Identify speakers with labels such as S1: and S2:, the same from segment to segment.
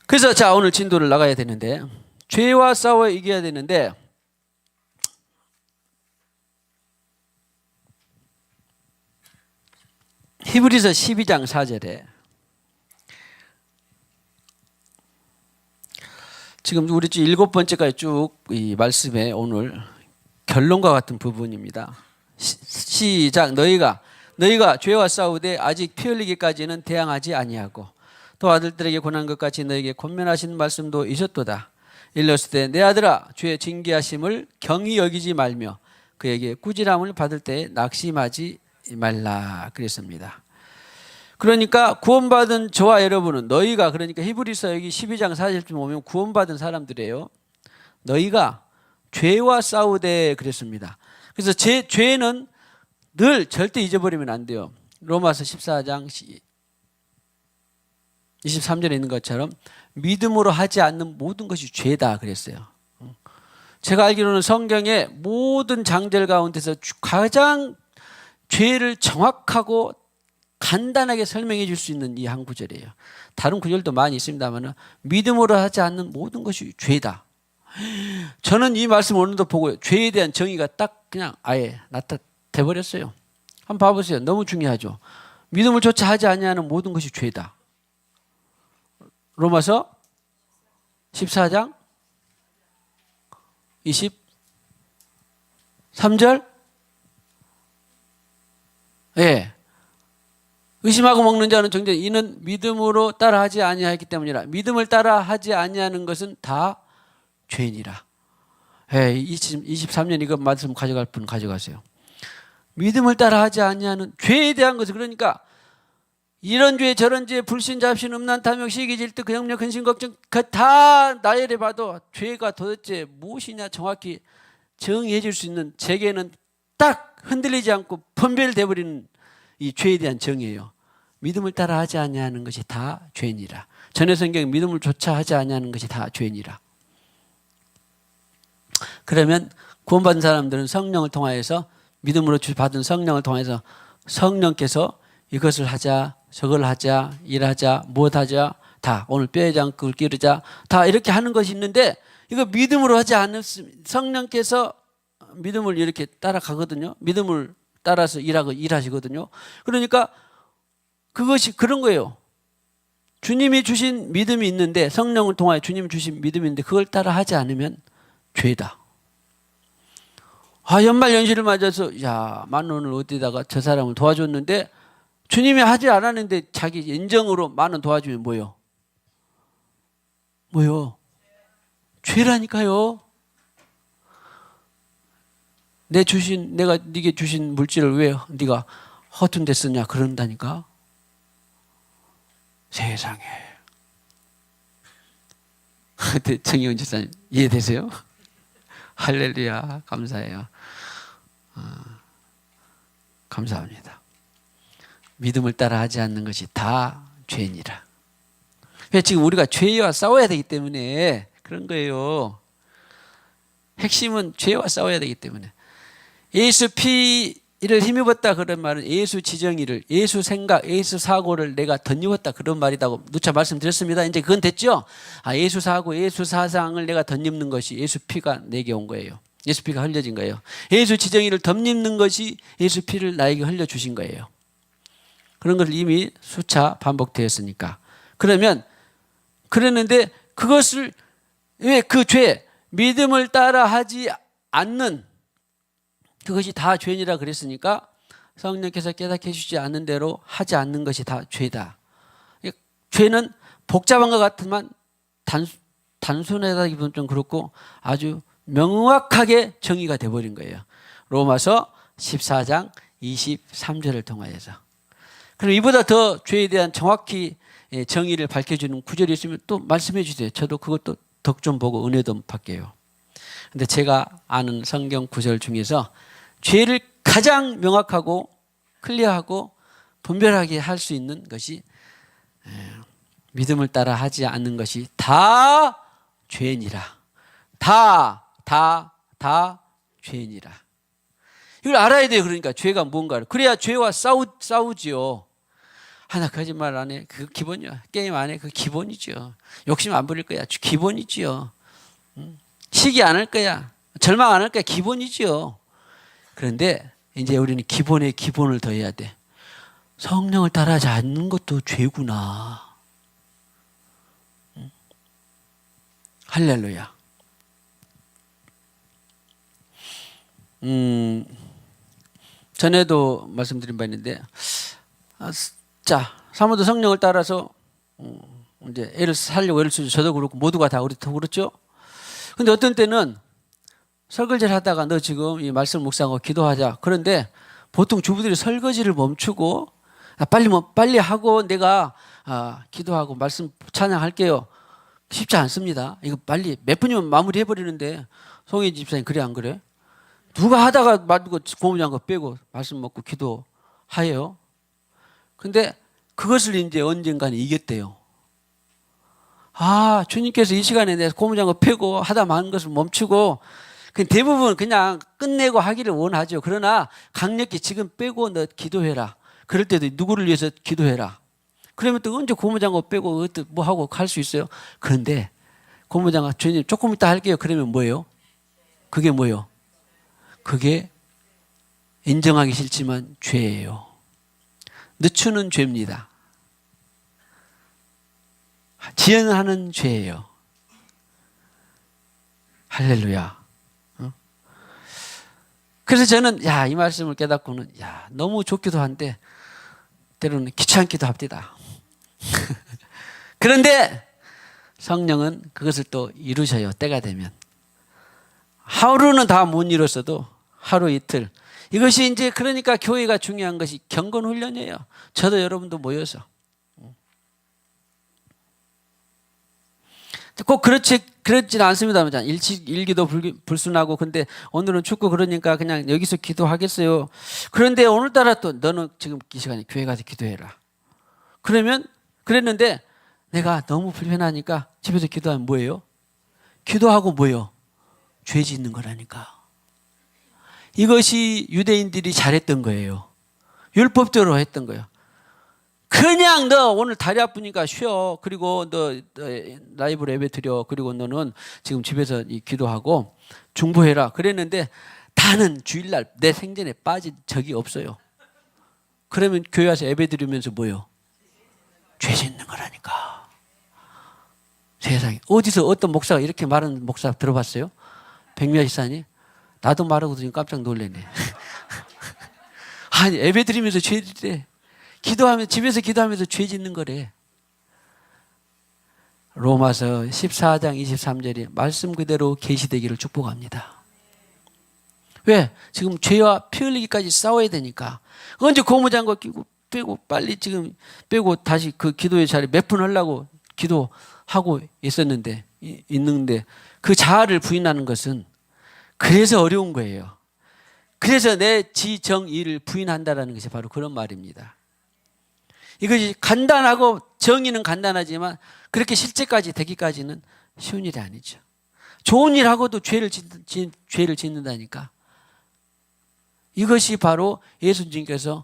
S1: 그래서 자, 오늘 진도를 나가야 되는데, 죄와 싸워 이겨야 되는데, 히브리서 12장 4절에 지금 우리 쭉 7번째까지 쭉 이 말씀에 오늘 결론과 같은 부분입니다. 시작. 너희가 죄와 싸우되 아직 피 흘리기까지는 대항하지 아니하고 또 아들들에게 권한 것 같이 너에게 권면하신 말씀도 있었도다. 일렀을 때 내 아들아 주의 징계하심을 경히 여기지 말며 그에게 꾸지람을 받을 때에 낙심하지 말라 그랬습니다. 그러니까 구원받은 저와 여러분은 너희가, 그러니까 히브리서 여기 12장 4절쯤 보면 구원받은 사람들이에요. 너희가 죄와 싸우되 그랬습니다. 그래서 죄는 늘 절대 잊어버리면 안 돼요. 로마서 14장 23절에 있는 것처럼 믿음으로 하지 않는 모든 것이 죄다 그랬어요. 제가 알기로는 성경의 모든 장절 가운데서 가장 죄를 정확하고 간단하게 설명해 줄 수 있는 이 한 구절이에요. 다른 구절도 많이 있습니다만 믿음으로 하지 않는 모든 것이 죄다. 저는 이 말씀 오늘도 보고요. 죄에 대한 정의가 딱 그냥 아예 나타돼 버렸어요. 한번 봐보세요. 너무 중요하죠. 믿음을 조차 하지 아니하는 모든 것이 죄다. 로마서 14장 23절. 예. 의심하고 먹는 자는 정죄 이는 믿음으로 따라하지 아니하였기 때문이라. 믿음을 따라하지 아니하는 것은 다 죄니라. 예, 23년 이거 말씀 가져갈 분 가져가세요. 믿음을 따라하지 아니하는 죄에 대한 것은, 그러니까 이런 죄 저런 죄 불신 잡신 음란 탐욕 시기 질투 근역력 근심 걱정 그 다 나열해 봐도 죄가 도대체 무엇이냐 정확히 정의해 줄 수 있는, 제게는 딱 흔들리지 않고 분별돼 버리는 이 죄에 대한 정의예요. 믿음을 따라하지 아니하는 것이 다 죄니라. 전에 성경 믿음을 조차 하지 아니하는 것이 다 죄니라. 그러면 구원받은 사람들은 성령을 통하여서, 믿음으로 받은 성령을 통해서 성령께서 이것을 하자 저걸 하자 일하자 무엇하자 다 오늘 뼈에 장국을 끼르자 다 이렇게 하는 것이 있는데, 이거 믿음으로 하지 않으면 성령께서 믿음을 이렇게 따라가거든요. 믿음을 따라서 일하시거든요. 그러니까 그것이 그런 거예요. 주님이 주신 믿음이 있는데, 성령을 통하여 주님이 주신 믿음이 있는데 그걸 따라 하지 않으면 죄다. 연말 연시를 맞아서 야, 10,000원을 어디다가 저 사람을 도와줬는데 주님이 하지 않았는데 자기 인정으로 10,000원 도와주면 뭐요? 죄라니까요. 내가 네게 주신 물질을 왜 네가 허튼 데 쓰냐 그런다니까. 세상에. 정의원 집사님 이해되세요? 할렐루야, 감사해요. 감사합니다. 믿음을 따라 하지 않는 것이 다 죄니라. 지금 우리가 죄와 싸워야 되기 때문에 그런 거예요. 핵심은 죄와 싸워야 되기 때문에. 예수 피를 힘입었다 그런 말은 예수 지정의를, 예수 생각, 예수 사고를 내가 덧입었다 그런 말이라고 누차 말씀드렸습니다. 이제 그건 됐죠? 예수 사고, 예수 사상을 내가 덧입는 것이 예수 피가 내게 온 거예요. 예수 피가 흘려진 거예요. 예수 지정의를 덧입는 것이 예수 피를 나에게 흘려주신 거예요. 그런 것을 이미 수차 반복되었으니까. 그랬는데 그것을 왜 그 죄, 믿음을 따라 하지 않는 그것이 다 죄니라 그랬으니까 성령께서 깨닫게 해주지 않는 대로 하지 않는 것이 다 죄다. 죄는 복잡한 것 같지만 단순하다기보다는 좀 그렇고 아주 명확하게 정의가 돼버린 거예요. 로마서 14장 23절을 통하여서. 그럼 이보다 더 죄에 대한 정확히 정의를 밝혀주는 구절이 있으면 또 말씀해 주세요. 저도 그것도 덕 좀 보고 은혜 좀 받게요. 근데 제가 아는 성경 구절 중에서 죄를 가장 명확하고 클리어하고 분별하게 할 수 있는 것이 믿음을 따라 하지 않는 것이 다 죄니라. 다 죄니라. 이걸 알아야 돼요. 그러니까 죄가 뭔가를. 그래야 죄와 싸우지요. 나 거짓말 안 해. 그 기본이야. 게임 안 해. 그 기본이죠. 욕심 안 부릴 거야. 기본이지요. 시기 안 할 거야. 절망 안 할 거야. 기본이지요. 그런데 이제 우리는 기본에 기본을 더해야 돼. 성령을 따라하지 않는 것도 죄구나. 할렐루야. 전에도 말씀드린 바 있는데, 자, 사모도 성령을 따라서 이제 애를 살려고 애를 쓰죠. 저도 그렇고 모두가 다 우리도 그렇죠. 근데 어떤 때는 설거지를 하다가 너 지금 이 말씀 묵상하고 기도하자. 그런데 보통 주부들이 설거지를 멈추고 빨리 하고 내가 기도하고 말씀 찬양할게요. 쉽지 않습니다. 이거 빨리 몇 분이면 마무리해 버리는데 송혜 집사님 그래 안 그래? 누가 하다가 말고 고무장갑 빼고 말씀 먹고 기도하여요. 근데 그것을 이제 언젠가는 이겼대요. 주님께서 이 시간에 내 고무장갑 빼고 하다 많은 것을 멈추고 대부분 그냥 끝내고 하기를 원하죠. 그러나 강력히 지금 빼고 너 기도해라. 그럴 때도 누구를 위해서 기도해라. 그러면 또 언제 고무장갑 빼고 뭐 하고 갈 수 있어요? 그런데 고무장갑 주님 조금 이따 할게요. 그러면 뭐예요? 그게 뭐예요? 그게 인정하기 싫지만 죄예요. 늦추는 죄입니다. 지연하는 죄예요. 할렐루야. 그래서 저는 이 말씀을 깨닫고는 너무 좋기도 한데 때로는 귀찮기도 합니다. 그런데 성령은 그것을 또 이루셔요. 때가 되면. 하루는 다 못 이뤘어도 하루 이틀. 이것이 이제 그러니까 교회가 중요한 것이 경건 훈련이에요. 저도 여러분도 모여서. 꼭 그렇진 않습니다만 일기도 불순하고 근데 오늘은 춥고 그러니까 그냥 여기서 기도하겠어요. 그런데 오늘따라 또 너는 지금 이 시간에 교회 가서 기도해라. 그러면 그랬는데 내가 너무 불편하니까 집에서 기도하면 뭐예요? 기도하고 뭐예요? 죄 짓는 거라니까. 이것이 유대인들이 잘했던 거예요. 율법대로 했던 거예요. 그냥 너 오늘 다리 아프니까 쉬어. 그리고 너 라이브로 예배 드려. 그리고 너는 지금 집에서 기도하고 중보해라. 그랬는데 나는 주일날 내 생전에 빠진 적이 없어요. 그러면 교회 와서 예배 드리면서 뭐요? 죄 짓는 거라니까. 세상에. 어디서 어떤 목사가 이렇게 말하는 목사 들어봤어요? 백미아 지사님? 나도 말하고 지금 깜짝 놀래네. 아니 예배 드리면서 죄 짓래. 집에서 기도하면서 죄 짓는 거래. 로마서 14장 23절이 말씀 그대로 계시되기를 축복합니다. 왜? 지금 죄와 피 흘리기까지 싸워야 되니까. 언제 고무장갑 끼고 빼고 빨리 지금 빼고 다시 그 기도의 자리 몇 분 하려고 기도하고 있는데 그 자아를 부인하는 것은 그래서 어려운 거예요. 그래서 내 지정의를 부인한다라는 것이 바로 그런 말입니다. 이것이 간단하고 정의는 간단하지만 그렇게 실제까지 되기까지는 쉬운 일이 아니죠. 좋은 일 하고도 죄를 짓는다니까. 이것이 바로 예수님께서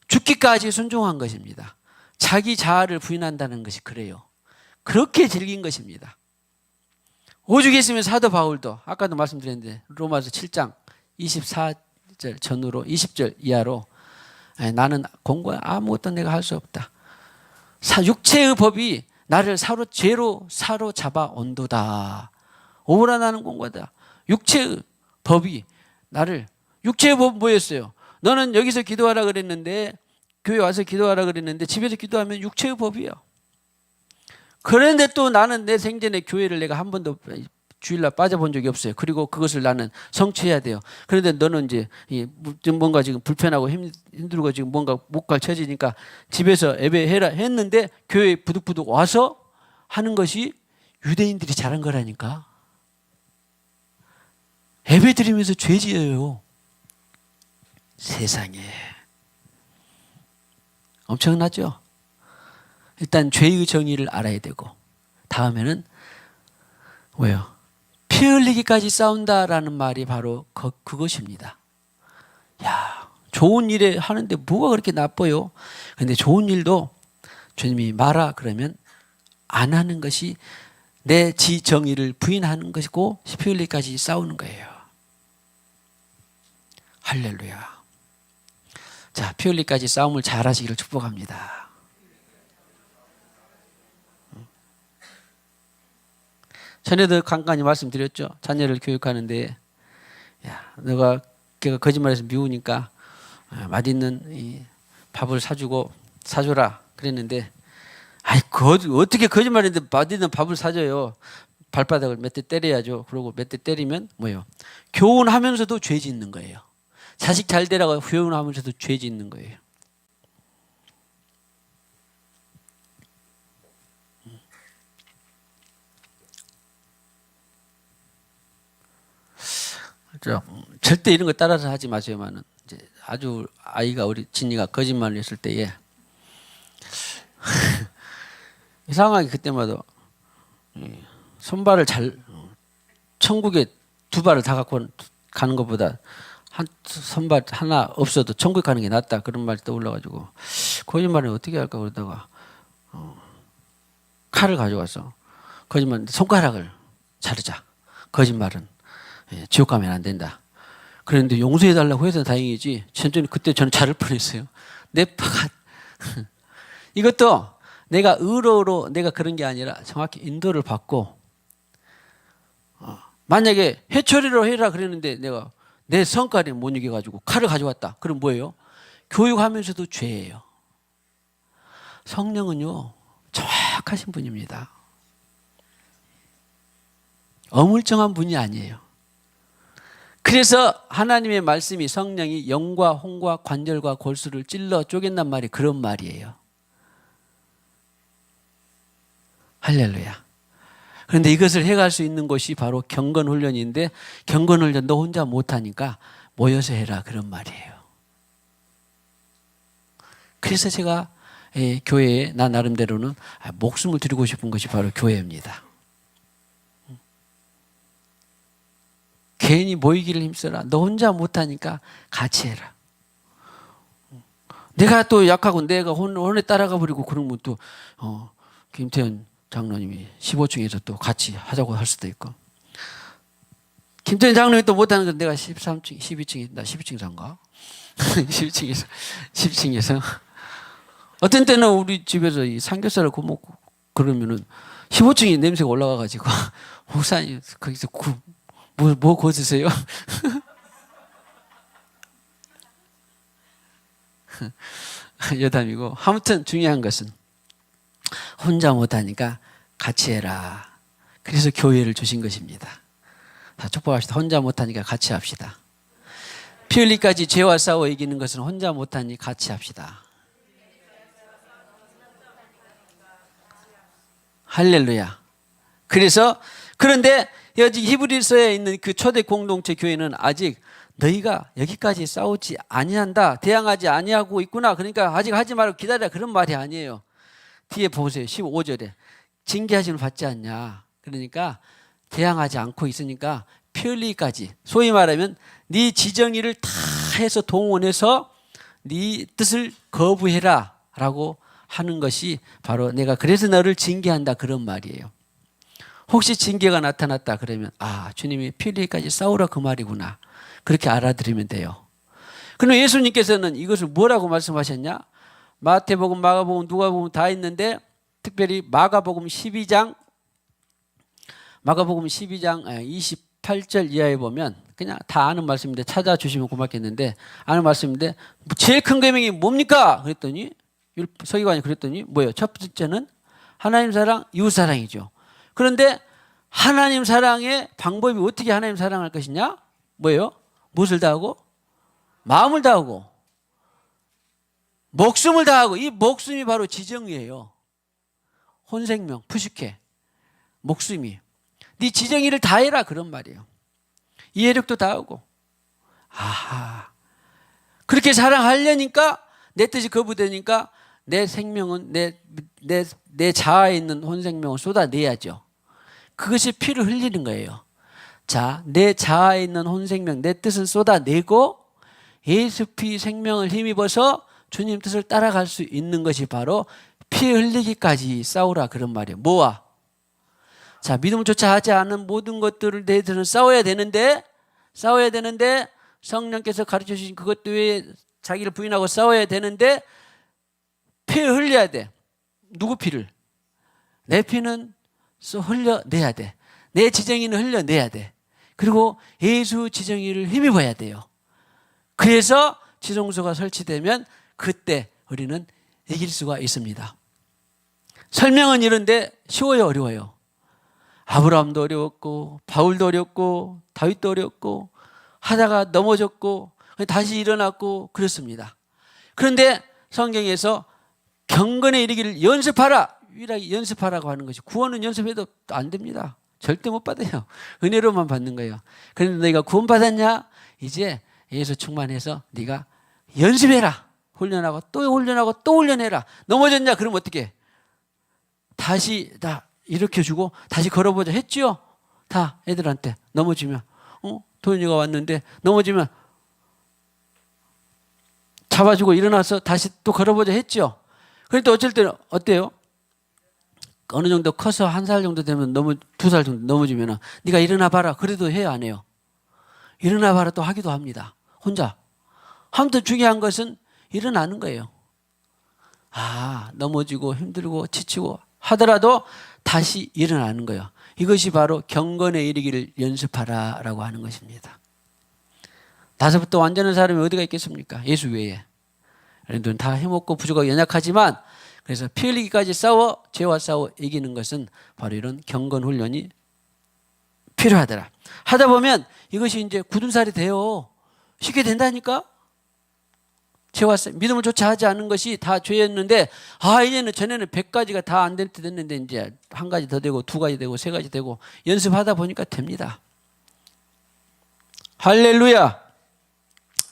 S1: 죽기까지 순종한 것입니다. 자기 자아를 부인한다는 것이 그래요. 그렇게 즐긴 것입니다. 오죽 했으면 사도 바울도 아까도 말씀드렸는데 로마서 7장 24절 전후로 20절 이하로 나는 공고 아무것도 내가 할 수 없다. 육체의 법이 나를 죄로 사로잡아 온도다. 오라 나는 공고다. 육체의 법이 육체의 법 뭐였어요? 너는 여기서 기도하라 그랬는데 교회 와서 기도하라 그랬는데 집에서 기도하면 육체의 법이요. 그런데 또 나는 내 생전에 교회를 내가 한 번도 주일날 빠져본 적이 없어요. 그리고 그것을 나는 성취해야 돼요. 그런데 너는 이제 뭔가 지금 불편하고 힘들고 지금 뭔가 못 갈 처지니까 집에서 예배해라 했는데 교회에 부득부득 와서 하는 것이 유대인들이 잘한 거라니까. 예배 드리면서 죄 지어요. 세상에. 엄청나죠? 일단 죄의 정의를 알아야 되고 다음에는 왜요? 피 흘리기까지 싸운다라는 말이 바로 그것입니다. 좋은 일에 하는데 뭐가 그렇게 나빠요? 그런데 좋은 일도 주님이 마라 그러면 안 하는 것이 내 지정의를 부인하는 것이고 피 흘리기까지 싸우는 거예요. 할렐루야. 자, 피 흘리기까지 싸움을 잘 하시기를 축복합니다. 전에도 간간히 말씀드렸죠. 자녀를 교육하는데, 야, 너가 걔가 거짓말해서 미우니까 맛있는 이 밥을 사주라 그랬는데, 아이, 어떻게 거짓말했는데 맛있는 밥을 사줘요. 발바닥을 몇 대 때려야죠. 그러고 몇 대 때리면 뭐예요? 교훈하면서도 죄 짓는 거예요. 자식 잘 되라고 교훈하면서도 죄 짓는 거예요. 절대 이런 거 따라서 하지 마세요만은 이제 아주 아이가 우리 진이가 거짓말을 했을 때에 이상하게 그때마다 손발을 천국에 두 발을 다 갖고 가는 것보다 한 손발 하나 없어도 천국 가는 게 낫다 그런 말이 떠올라가지고 거짓말을 어떻게 할까 그러다가 칼을 가져와서 거짓말 손가락을 자르자. 거짓말은 지옥 가면 안 된다. 그런데 용서해달라고 해서 다행이지. 천천히 그때 저는 자를 뻔했어요. 내 파가 이것도 내가 의로로 내가 그런 게 아니라 정확히 인도를 받고 만약에 해초리로 해라 그랬는데 내가 내 성깔이 못 이겨가지고 칼을 가져왔다. 그럼 뭐예요? 교육하면서도 죄예요. 성령은요 정확하신 분입니다. 어물쩡한 분이 아니에요. 그래서 하나님의 말씀이 성령이 영과 홍과 관절과 골수를 찔러 쪼갠단 말이 그런 말이에요. 할렐루야. 그런데 이것을 해갈 수 있는 곳이 바로 경건훈련인데 경건훈련 너 혼자 못하니까 모여서 해라 그런 말이에요. 그래서 제가 교회에 나 나름대로는 목숨을 드리고 싶은 것이 바로 교회입니다. 괜히 모이기를 힘써라. 너 혼자 못하니까 같이 해라. 내가 또 약하고 내가 혼에 따라가 버리고 그러면 또 김태현 장로님이 15층에서 또 같이 하자고 할 수도 있고 김태현 장로님이 또 못하는 건 내가 13층, 12층에 나 12층에서인가? 12층에서 어떤 때는 우리 집에서 이 삼겹살을 구워 먹고 그러면은 15층에 냄새가 올라가가지고 목사님 거기서 뭐 구워주세요? 여담이고 아무튼 중요한 것은 혼자 못하니까 같이 해라. 그래서 교회를 주신 것입니다. 자, 축복합시다. 혼자 못하니까 같이 합시다. 피 흘리기까지 죄와 싸워 이기는 것은 혼자 못하니 같이 합시다. 할렐루야. 그런데 여기 히브리서에 있는 그 초대 공동체 교회는 아직 너희가 여기까지 싸우지 아니한다, 대항하지 아니하고 있구나. 그러니까 아직 하지 말고 기다려 그런 말이 아니에요. 뒤에 보세요. 15절에 징계하심을 받지 않냐. 그러니까 대항하지 않고 있으니까 피 흘리기까지 소위 말하면 네 지정의를 다 해서 동원해서 네 뜻을 거부해라 라고 하는 것이 바로 내가 그래서 너를 징계한다 그런 말이에요. 혹시 징계가 나타났다 그러면 주님이 피 흘리기까지 싸우라 그 말이구나. 그렇게 알아들으면 돼요. 그럼 예수님께서는 이것을 뭐라고 말씀하셨냐? 마태복음, 마가복음, 누가복음 다 있는데 특별히 마가복음 12장 28절 이하에 보면 그냥 다 아는 말씀인데 찾아주시면 고맙겠는데 아는 말씀인데 제일 큰 계명이 뭡니까? 그랬더니 서기관이 그랬더니 뭐예요? 첫 번째는 하나님 사랑, 이웃 사랑이죠. 그런데 하나님 사랑의 방법이 어떻게 하나님 사랑할 것이냐? 뭐예요? 무엇을 다하고? 마음을 다하고 목숨을 다하고. 이 목숨이 바로 지정의예요. 혼생명, 푸시케 목숨이 네 지정의를 다해라 그런 말이에요. 이해력도 다하고. 그렇게 사랑하려니까 내 뜻이 거부되니까 내 생명은 내 자아에 있는 혼생명을 쏟아내야죠. 그것이 피를 흘리는 거예요. 자, 내 자아에 있는 혼생명, 내 뜻을 쏟아내고 예수 피 생명을 힘입어서 주님 뜻을 따라갈 수 있는 것이 바로 피 흘리기까지 싸우라 그런 말이에요. 뭐와? 자, 믿음조차 하지 않은 모든 것들을 대해서는 싸워야 되는데 성령께서 가르쳐 주신 그것 외에 자기를 부인하고 싸워야 되는데 피 흘려야 돼. 누구 피를? 내 피는 흘려내야 돼. 내 지정이는 흘려내야 돼. 그리고 예수 지정이를 힘입어야 돼요. 그래서 지성소가 설치되면 그때 우리는 이길 수가 있습니다. 설명은 이런데 쉬워요, 어려워요? 아브라함도 어려웠고 바울도 어렵고 다윗도 어렵고 하다가 넘어졌고 다시 일어났고 그렇습니다. 그런데 성경에서 경건에 이르기를 연습하라, 유일하게 연습하라고 하는 것이, 구원은 연습해도 안 됩니다. 절대 못 받아요. 은혜로만 받는 거예요. 그런데 너희가 구원 받았냐? 이제 예수 충만해서 네가 연습해라. 훈련하고 또 훈련하고 또 훈련해라. 넘어졌냐? 그럼 어떻게? 다시 다 일으켜주고 다시 걸어보자 했지요? 다 애들한테. 넘어지면 도현이가 왔는데 넘어지면 잡아주고 일어나서 다시 또 걸어보자 했죠? 그런데 어쩔 때는 어때요? 어느 정도 커서 1살 정도 되면 2살 정도 넘어지면 네가 일어나 봐라. 그래도 해요, 안 해요? 일어나 봐라 또 하기도 합니다. 혼자. 아무튼 중요한 것은 일어나는 거예요. 넘어지고 힘들고 지치고 하더라도 다시 일어나는 거예요. 이것이 바로 경건에 이르기를 연습하라라고 하는 것입니다. 다섯부터 완전한 사람이 어디가 있겠습니까? 예수 외에. 우리들은 다 힘없고 부족하고 연약하지만, 그래서 피 흘리기까지 싸워 죄와 싸워 이기는 것은 바로 이런 경건 훈련이 필요하더라. 하다 보면 이것이 이제 굳은 살이 돼요. 쉽게 된다니까. 죄와 믿음을 조차 하지 않은 것이 다 죄였는데, 이제는 전에는 100가지가 다 안 될 때 됐는데 이제 1가지 더 되고 2가지 되고 3가지 되고 연습하다 보니까 됩니다. 할렐루야.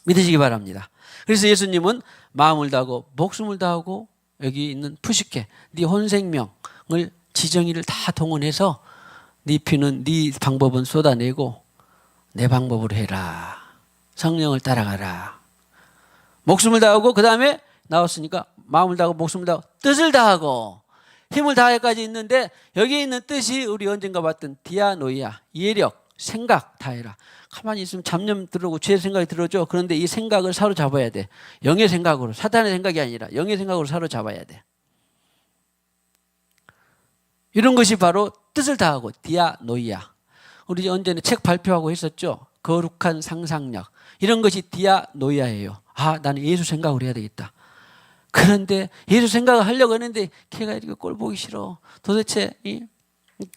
S1: 믿으시기 바랍니다. 그래서 예수님은 마음을 다하고 목숨을 다하고 여기 있는 푸시케, 네 혼생명을 지정의를 다 동원해서 네 피는 네 방법은 쏟아내고 내 방법으로 해라. 성령을 따라가라. 목숨을 다하고, 그 다음에 나왔으니까 마음을 다하고 목숨을 다하고 뜻을 다하고 힘을 다해까지 있는데, 여기 있는 뜻이 우리 언젠가 봤던 디아노이아, 이해력, 생각 다해라. 가만히 있으면 잡념 들어오고 죄의 생각이 들어오죠. 그런데 이 생각을 사로잡아야 돼. 영의 생각으로, 사탄의 생각이 아니라 영의 생각으로 사로잡아야 돼. 이런 것이 바로 뜻을 다하고 디아노이아. 우리 언제는 책 발표하고 했었죠. 거룩한 상상력. 이런 것이 디아노이아예요. 나는 예수 생각을 해야 되겠다. 그런데 예수 생각을 하려고 하는데 걔가 이렇게 꼴 보기 싫어. 도대체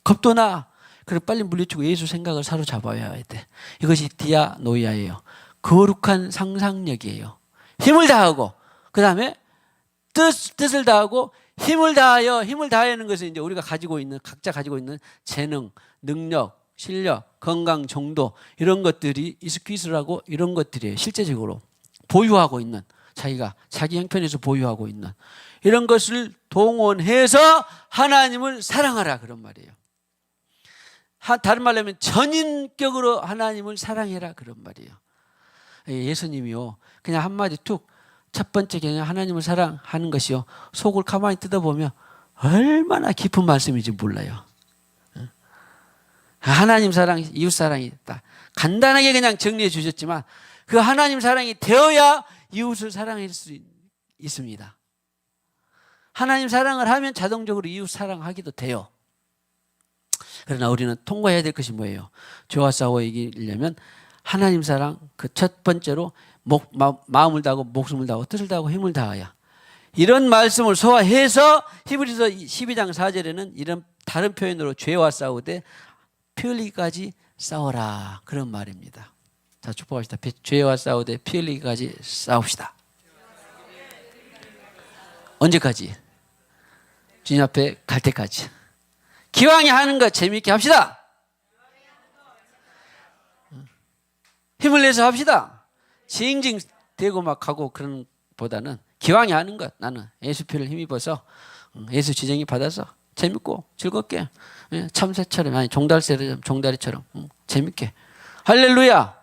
S1: 겁도 나. 그래 빨리 물리치고 예수 생각을 사로잡아야 돼. 이것이 디아노이아예요. 거룩한 상상력이에요. 힘을 다하고, 그 다음에 뜻을 다하고 힘을 다하는 것은 이제 우리가 가지고 있는, 각자 가지고 있는 재능, 능력, 실력, 건강, 정도, 이런 것들이 이스퀴스라고 이런 것들이에요. 실제적으로 보유하고 있는, 자기가 자기 형편에서 보유하고 있는 이런 것을 동원해서 하나님을 사랑하라 그런 말이에요. 다른 말로 하면 전인격으로 하나님을 사랑해라 그런 말이에요. 예수님이요, 그냥 한마디 툭, 첫 번째 그냥 하나님을 사랑하는 것이요, 속을 가만히 뜯어보면 얼마나 깊은 말씀인지 몰라요. 하나님 사랑, 이웃 사랑이 있다. 간단하게 그냥 정리해 주셨지만 그 하나님 사랑이 되어야 이웃을 사랑할 수 있습니다. 하나님 사랑을 하면 자동적으로 이웃 사랑하기도 돼요. 그러나 우리는 통과해야 될 것이 뭐예요? 죄와 싸워 이기려면 하나님 사랑, 그 첫 번째로 마음을 다하고 목숨을 다하고 뜻을 다하고 힘을 다하야. 이런 말씀을 소화해서 히브리서 12장 4절에는 이런 다른 표현으로 죄와 싸우되 피 흘리기까지 싸워라 그런 말입니다. 자, 축복합시다. 죄와 싸우되 피 흘리기까지 싸웁시다. 언제까지? 주님 앞에 갈 때까지. 기왕에 하는 거 재미있게 합시다. 힘을 내서 합시다. 징징 대고 막 하고 그런 보다는 기왕에 하는 것, 나는 예수 피를 힘입어서 예수 지정이 받아서 재밌고 즐겁게, 참새처럼, 아니 종다리처럼 재밌게, 할렐루야,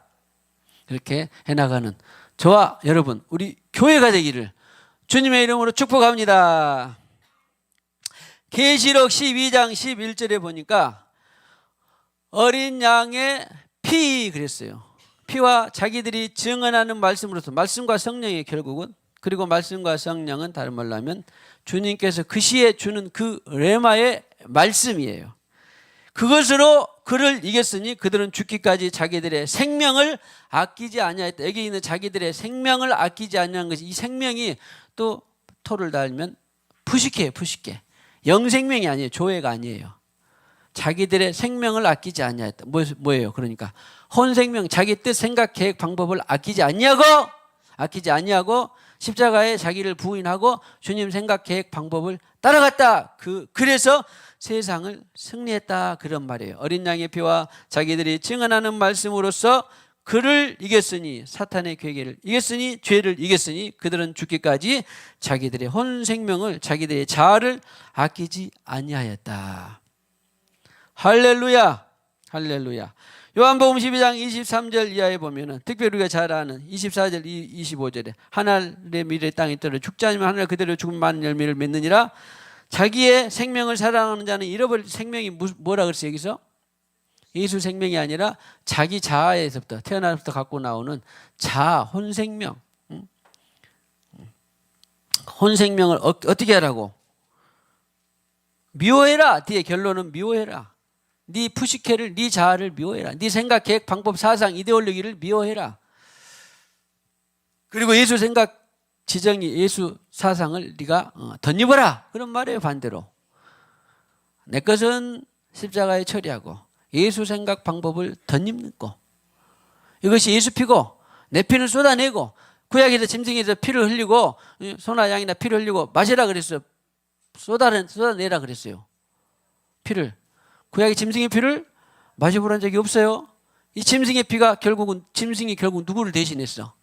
S1: 이렇게 해나가는 저와 여러분, 우리 교회가 되기를 주님의 이름으로 축복합니다. 계시록 12장 11절에 보니까 어린 양의 피 그랬어요. 피와 자기들이 증언하는 말씀으로서, 말씀과 성령이 결국은, 그리고 말씀과 성령은 다른 말로 하면 주님께서 그 시에 주는 그 레마의 말씀이에요. 그것으로 그를 이겼으니 그들은 죽기까지 자기들의 생명을 아끼지 아니하였다. 여기 있는 자기들의 생명을 아끼지 아니한 것이, 이 생명이 또 토를 달면 푸식해요. 푸식해. 영생명이 아니에요. 조회가 아니에요. 자기들의 생명을 아끼지 아니하였다. 뭐예요? 그러니까 혼생명, 자기 뜻, 생각, 계획, 방법을 아끼지 아니하고 십자가에 자기를 부인하고 주님 생각, 계획, 방법을 따라갔다. 그래서 세상을 승리했다. 그런 말이에요. 어린 양의 피와 자기들이 증언하는 말씀으로써 그를 이겼으니, 사탄의 괴계를 이겼으니, 죄를 이겼으니 그들은 죽기까지 자기들의 혼생명을, 자기들의 자아를 아끼지 아니하였다. 할렐루야. 할렐루야. 요한복음 12장 23절 이하에 보면은 특별히 우리가 잘 아는 24절 25절에 하늘의 미래 땅에 떨어 죽지 않으면 하늘 그대로 죽음 많은 열매를 맺느니라. 자기의 생명을 사랑하는 자는 잃어버릴 생명이 뭐라 그랬어요? 여기서 예수 생명이 아니라 자기 자아에서부터, 태어나서부터 갖고 나오는 자아, 혼생명. 혼생명을 어떻게 하라고? 미워해라. 뒤에 결론은 미워해라. 네 푸시케를, 네 자아를 미워해라. 네 생각, 계획, 방법, 사상, 이데올로기를 미워해라. 그리고 예수 생각, 지정이, 예수 사상을 네가 덧입어라. 그런 말이에요. 반대로. 내 것은 십자가에 처리하고 예수 생각, 방법을 덧입는 거. 이것이 예수 피고 내 피는 쏟아내고, 구약에서 짐승에서 피를 흘리고 소나 양이나 피를 흘리고 마시라 그랬어요. 쏟아내라 그랬어요. 피를. 구약의 짐승의 피를 마셔보란 적이 없어요. 이 짐승의 피가 짐승이 결국 누구를 대신했어?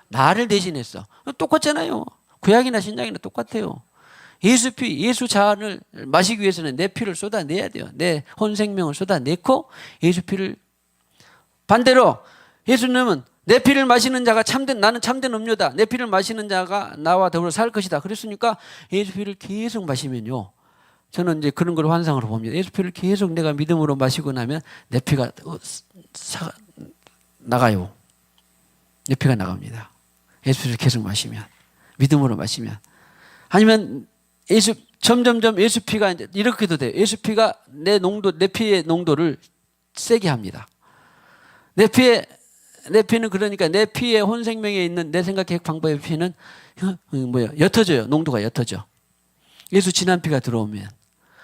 S1: 나를 대신했어. 똑같잖아요. 구약이나 신약이나 똑같아요. 예수 피, 예수 자아를 마시기 위해서는 내 피를 쏟아내야 돼요. 내 혼생명을 쏟아내고 예수 피를. 반대로 예수님은 내 피를 마시는 자가 나는 참된 음료다. 내 피를 마시는 자가 나와 더불어 살 것이다. 그랬으니까 예수 피를 계속 마시면요, 저는 이제 그런 걸 환상으로 봅니다. 예수 피를 계속 내가 믿음으로 마시고 나면 내 피가 나가요. 내 피가 나갑니다. 예수 피를 계속 마시면, 믿음으로 마시면. 아니면 점점점 예수 피가 이제 이렇게도 돼요. 예수 피가 내 피의 농도를 세게 합니다. 내 피는 그러니까 내 피의 혼생명에 있는 내 생각, 계획, 방법의 피는 옅어져요. 농도가 옅어져. 예수 진한 피가 들어오면.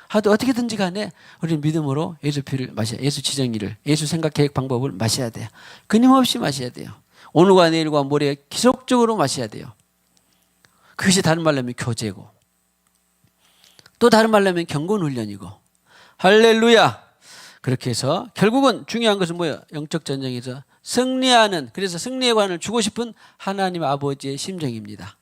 S1: 하도 어떻게든지 간에 우리는 믿음으로 예수 피를 마셔야, 예수 지정의를, 예수 생각, 계획, 방법을 마셔야 돼요. 끊임없이 마셔야 돼요. 오늘과 내일과 모레 기속적으로 마셔야 돼요. 그것이 다른 말로 하면 교제고, 또 다른 말로 하면 경건훈련이고. 할렐루야. 그렇게 해서 결국은 중요한 것은 뭐예요? 영적 전쟁에서 승리하는, 그래서 승리의 관을 주고 싶은 하나님 아버지의 심정입니다.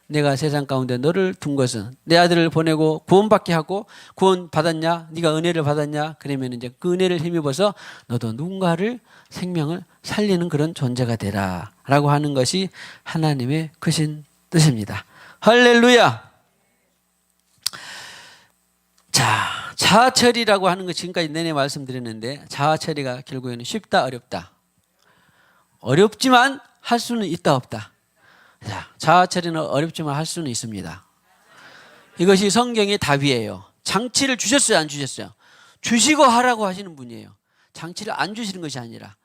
S1: 내가 세상 가운데 너를 둔 것은 내 아들을 보내고 구원받게 하고, 구원 받았냐? 네가 은혜를 받았냐? 그러면 이제 그 은혜를 힘입어서 너도 누군가를, 생명을 살리는 그런 존재가 되라라고 하는 것이 하나님의 크신 뜻입니다. 할렐루야. 자, 자아처리라고 하는 것 지금까지 내내 말씀드렸는데, 자아처리가 결국에는 쉽다, 어렵다. 어렵지만 할 수는 있다, 없다. 자, 자아처리는 어렵지만 할 수는 있습니다. 이것이 성경의 답이에요. 장치를 주셨어요, 안 주셨어요? 주시고 하라고 하시는 분이에요. 장치를 안 주시는 것이 아니라.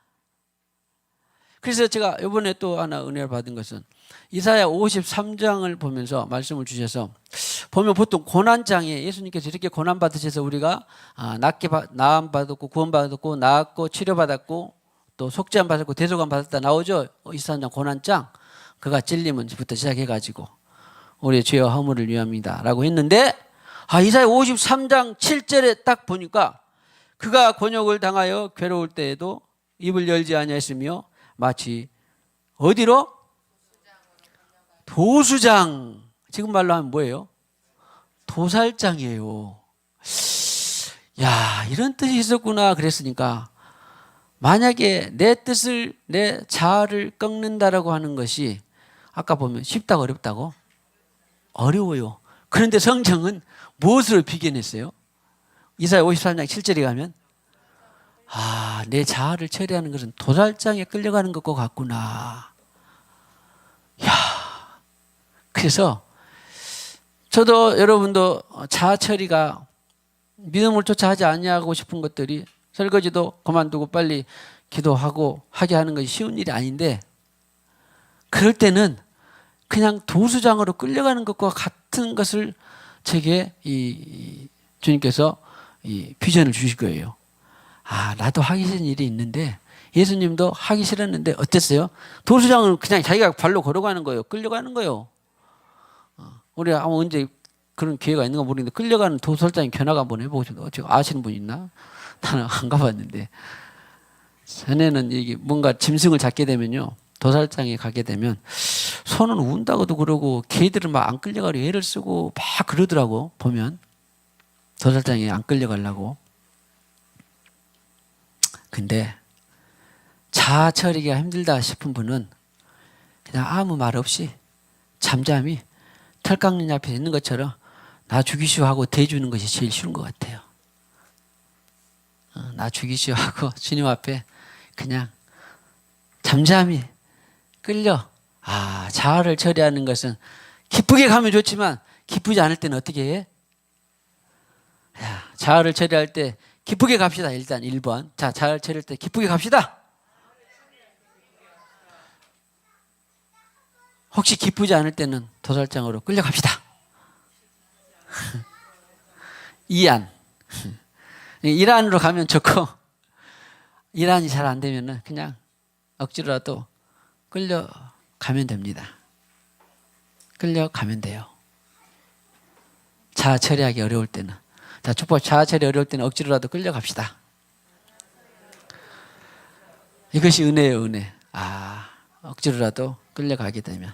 S1: 그래서 제가 이번에 또 하나 은혜를 받은 것은 이사야 53장을 보면서 말씀을 주셔서, 보면 보통 고난장에 예수님께서 이렇게 고난 받으셔서 우리가 나음 받았고 구원 받았고 나았고 치료받았고 또 속죄함 받았고 대속함 받았다 나오죠. 23장 고난장. 그가 찔림은부터 시작해가지고 우리의 죄와 허물을 위함이다 라고 했는데, 이사야 53장 7절에 딱 보니까 그가 곤욕을 당하여 괴로울 때에도 입을 열지 아니하였으며 마치 어디로? 도수장. 지금 말로 하면 뭐예요? 도살장이에요. 야, 이런 뜻이 있었구나. 그랬으니까 만약에 내 뜻을, 내 자아를 꺾는다라고 하는 것이 아까 보면 쉽다고 어렵다고? 어려워요. 그런데 성경은 무엇으로 비견했어요? 이사야 53장 7절에 가면 내 자아를 처리하는 것은 도살장에 끌려가는 것과 같구나. 그래서 저도 여러분도 자아 처리가 믿음을 쫓아 하지 아니하고 싶은 것들이 설거지도 그만두고 빨리 기도하고 하게 하는 것이 쉬운 일이 아닌데 그럴 때는 그냥 도수장으로 끌려가는 것과 같은 것을 제게 주님께서 비전을 주실 거예요. 나도 하기 싫은 일이 있는데 예수님도 하기 싫었는데 어땠어요? 도수장은 그냥 자기가 발로 걸어가는 거예요. 끌려가는 거예요. 우리 아마 언제 그런 기회가 있는가 모르겠는데 끌려가는 도살장에 견학 한번 해보고 싶어요. 지금 아시는 분 있나? 나는 안 가봤는데 전에는 이게 뭔가 짐승을 잡게 되면요. 도살장에 가게 되면 손은 운다고도 그러고 개들은 막 안 끌려가려 애를 쓰고 막 그러더라고 보면 도살장에 안 끌려가려고. 근데 자아 처리가 힘들다 싶은 분은 그냥 아무 말 없이 잠잠히 털깎는 앞에 있는 것처럼 나 죽이시오 하고 대주는 것이 제일 쉬운 것 같아요. 나 죽이시오 하고 주님 앞에 그냥 잠잠히 끌려. 자아를 처리하는 것은 기쁘게 가면 좋지만 기쁘지 않을 때는 어떻게 해? 자아를 처리할 때 기쁘게 갑시다. 일단 1번. 자, 자아를 처리할 때 기쁘게 갑시다. 혹시 기쁘지 않을 때는 도살장으로 끌려갑시다. 2안. 1안으로 가면 좋고 1안이 잘 안 되면 그냥 억지로라도 끌려가면 됩니다. 끌려가면 돼요. 자아 처리하기 어려울 때는. 자, 첫 자아 처리 어려울 때는 억지로라도 끌려갑시다. 이것이 은혜예요, 은혜. 억지로라도 끌려가게 되면.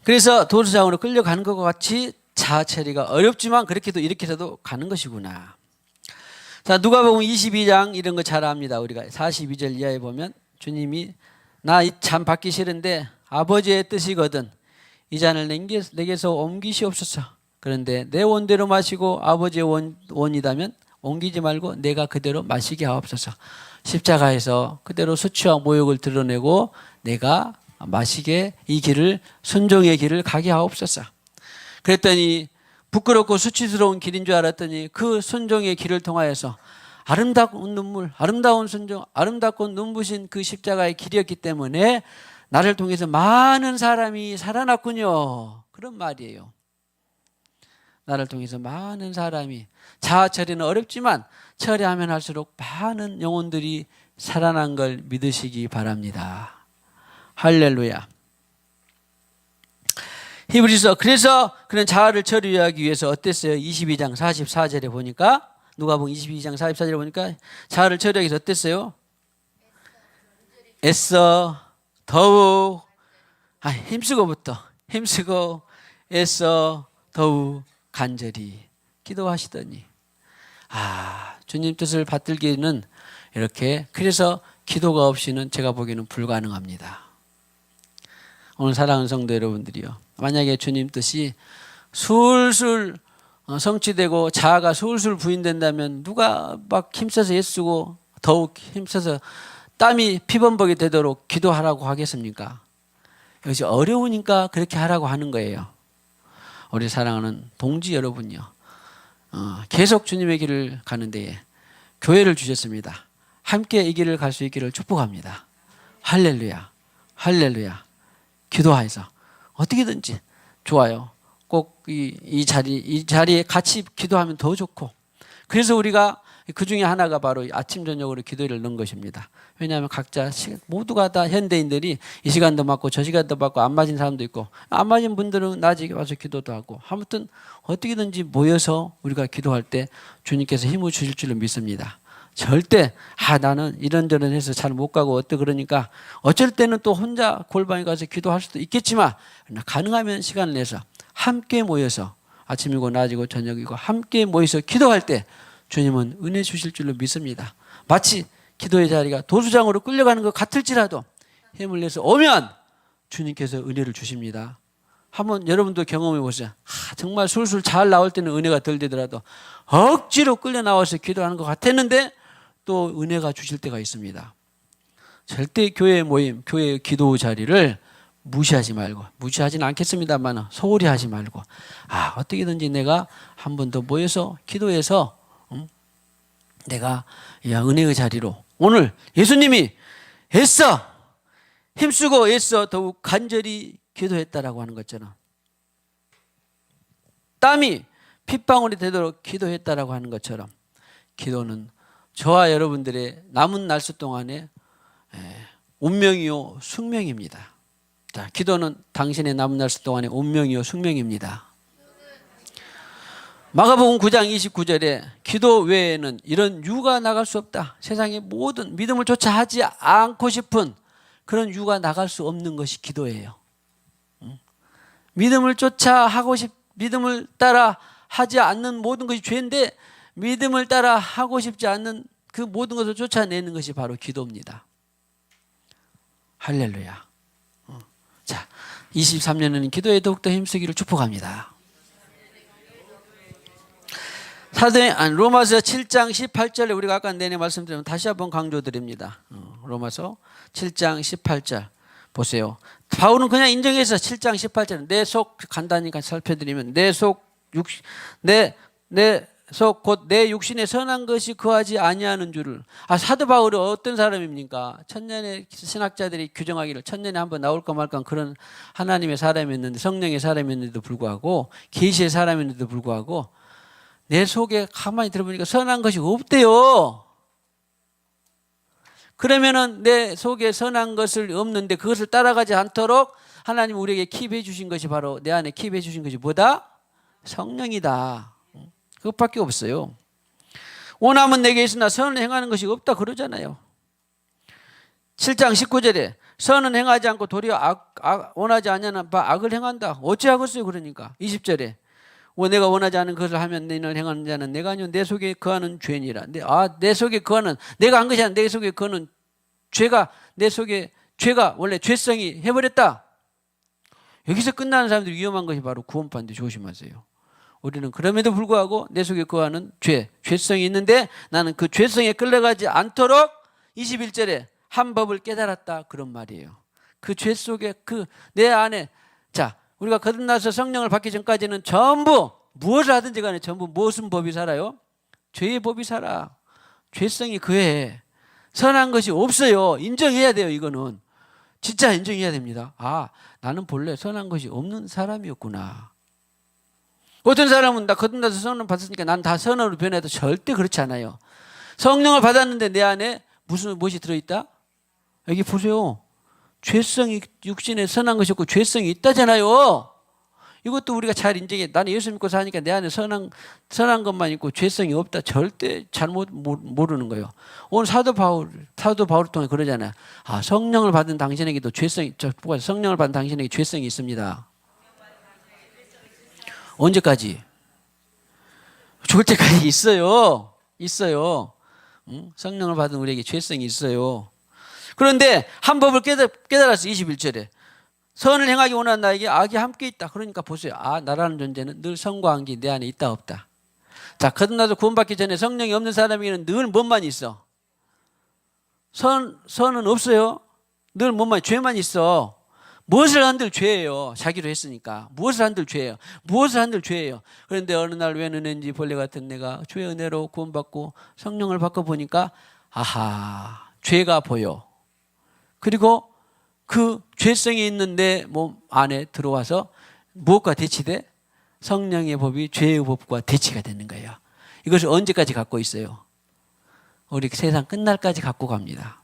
S1: 그래서 도수장으로 끌려가는 것과 같이 자아 처리가 어렵지만 그렇게도 이렇게라도 가는 것이구나. 자, 누가복음 22장 이런 거 잘 압니다. 우리가 42절 이하에 보면 주님이 나 이 잔 받기 싫은데 아버지의 뜻이거든 이 잔을 내게서 옮기시옵소서. 그런데 내 원대로 마시고 아버지의 원이다면 옮기지 말고 내가 그대로 마시게 하옵소서. 십자가에서 그대로 수치와 모욕을 드러내고 내가 마시게 이 길을 순종의 길을 가게 하옵소서. 그랬더니 부끄럽고 수치스러운 길인 줄 알았더니 그 순종의 길을 통하여서 아름다운 눈물, 아름다운 순종, 아름답고 눈부신 그 십자가의 길이었기 때문에 나를 통해서 많은 사람이 살아났군요. 그런 말이에요. 나를 통해서 많은 사람이. 자아 처리는 어렵지만 처리하면 할수록 많은 영혼들이 살아난 걸 믿으시기 바랍니다. 할렐루야. 히브리서. 그래서 그런 자아를 처리하기 위해서 어땠어요? 22장 44절에 보니까 누가복음 22장 44절에 보니까 자아를 처리하기 위해서 어땠어요? 애써 더욱 힘쓰고 애써 더욱 간절히 기도하시더니 주님 뜻을 받들기는 이렇게. 그래서 기도가 없이는 제가 보기에는 불가능합니다. 오늘 사랑하는 성도 여러분들이요, 만약에 주님 뜻이 술술 성취되고 자아가 술술 부인된다면 누가 막 힘써서 애쓰고 더욱 힘써서 땀이 피범벅이 되도록 기도하라고 하겠습니까? 이것이 어려우니까 그렇게 하라고 하는 거예요. 우리 사랑하는 동지 여러분요, 계속 주님의 길을 가는 데에 교회를 주셨습니다. 함께 이 길을 갈 수 있기를 축복합니다. 할렐루야, 할렐루야. 기도하여서 어떻게든지 좋아요. 꼭 이 자리에 같이 기도하면 더 좋고. 그래서 우리가 그 중에 하나가 바로 아침 저녁으로 기도를 넣은 것입니다. 왜냐하면 각자 모두가 다 현대인들이 이 시간도 맞고 저 시간도 맞고 안 맞은 사람도 있고, 안 맞은 분들은 낮에 와서 기도도 하고, 아무튼 어떻게든지 모여서 우리가 기도할 때 주님께서 힘을 주실 줄로 믿습니다. 절대 나는 이런저런 해서 잘 못 가고 어떠 그러니까 어쩔 때는 또 혼자 골방에 가서 기도할 수도 있겠지만 가능하면 시간을 내서 함께 모여서 아침이고 낮이고 저녁이고 함께 모여서 기도할 때 주님은 은혜 주실 줄로 믿습니다. 마치 기도의 자리가 도수장으로 끌려가는 것 같을지라도 힘을 내서 오면 주님께서 은혜를 주십니다. 한번 여러분도 경험해 보세요. 정말 술술 잘 나올 때는 은혜가 덜 되더라도 억지로 끌려 나와서 기도하는 것 같았는데 또 은혜가 주실 때가 있습니다. 절대 교회 모임, 교회 기도 자리를 무시하지 말고, 무시하지는 않겠습니다만 소홀히 하지 말고, 어떻게든지 내가 한 번 더 모여서 기도해서 내가 은혜의 자리로 오늘 예수님이 애써 힘쓰고 애써 더욱 간절히 기도했다라고 하는 것처럼 땀이 핏방울이 되도록 기도했다라고 하는 것처럼 기도는 저와 여러분들의 남은 날수 동안에 운명이요 숙명입니다. 자, 기도는 당신의 남은 날수 동안의 운명이요 숙명입니다. 마가복음 9장 29절에 기도 외에는 이런 유가 나갈 수 없다. 세상의 모든 믿음을 쫓아 하지 않고 싶은 그런 유가 나갈 수 없는 것이 기도예요. 믿음을 쫓아 믿음을 따라 하지 않는 모든 것이 죄인데 믿음을 따라 하고 싶지 않는 그 모든 것을 쫓아내는 것이 바로 기도입니다. 할렐루야. 자, 23년에는 기도에 더욱더 힘쓰기를 축복합니다. 로마서 7장 18절에 우리가 아까 내내 말씀드리면 다시 한번 강조드립니다. 로마서 7장 18절 보세요. 바울은 그냥 인정해서 7장 18절 내 속 간단히 살펴드리면 내 속 곧 내 육신에 선한 것이 거하지 아니하는 줄을. 사도 바울이 어떤 사람입니까? 천년의 신학자들이 규정하기를 천년에 한번 나올까 말까 그런 하나님의 사람이었는데, 성령의 사람이었는데도 불구하고, 계시의 사람이었는데도 불구하고 내 속에 가만히 들어보니까 선한 것이 없대요. 그러면은 내 속에 선한 것을 없는데 그것을 따라가지 않도록 하나님 우리에게 킵해 주신 것이 바로, 내 안에 킵해 주신 것이 뭐다? 성령이다. 그것밖에 없어요. 원함은 내게 있으나 선을 행하는 것이 없다 그러잖아요. 7장 19절에 선은 행하지 않고 도리어 원하지 않는 바 악을 행한다. 어찌하겠어요? 그러니까 20절에 내가 원하지 않은 것을 하면 너는 행하는 자는 내가 아니요 내 속에 거하는 죄니라. 내 속에 거하는, 내가 한 것이 아니라 내 속에 거하는 죄가, 내 속에 죄가 원래 죄성이 해버렸다. 여기서 끝나는 사람들이 위험한 것이 바로 구원파인데 조심하세요. 우리는 그럼에도 불구하고 내 속에 거하는 죄성이 있는데 나는 그 죄성에 끌려가지 않도록 21절에 한 법을 깨달았다 그런 말이에요. 그 죄 속에 내 안에, 자, 우리가 거듭나서 성령을 받기 전까지는 전부 무엇을 하든지 간에 전부 무슨 법이 살아요? 죄의 법이 살아. 죄성이 그해. 선한 것이 없어요. 인정해야 돼요. 이거는 진짜 인정해야 됩니다. 나는 본래 선한 것이 없는 사람이었구나. 어떤 사람은 나 거듭나서 성령을 받았으니까 난 다 선으로 변해도 절대 그렇지 않아요. 성령을 받았는데 내 안에 무엇이 들어있다? 여기 보세요. 죄성이, 육신에 선한 것이 없고 죄성이 있다잖아요. 이것도 우리가 잘 인정해. 나는 예수 믿고 사니까 내 안에 선한 것만 있고 죄성이 없다. 절대 잘못 모르는 거예요. 오늘 사도 바울을 통해 그러잖아요. 성령을 받은 당신에게도 성령을 받은 당신에게 죄성이 있습니다. 언제까지? 죽을 때까지 있어요. 성령을 받은 우리에게 죄성이 있어요. 그런데 한 법을 깨달았어. 21절에 선을 행하기 원하는 나에게 악이 함께 있다. 그러니까 보세요. 나라는 존재는 늘 선과 악이 내 안에 있다 없다. 자, 거듭나서 구원받기 전에 성령이 없는 사람에게는 늘 뭔만 있어? 선은 없어요. 늘 뭔만, 죄만 있어. 무엇을 한들 죄예요. 자기로 했으니까. 무엇을 한들 죄예요. 그런데 어느 날 웬 은혜인지 벌레 같은 내가 주의 은혜로 구원받고 성령을 받고 보니까 죄가 보여. 그리고 그 죄성이 있는 내 몸 안에 들어와서 무엇과 대치돼? 성령의 법이 죄의 법과 대치가 되는 거예요. 이것을 언제까지 갖고 있어요? 우리 세상 끝날까지 갖고 갑니다.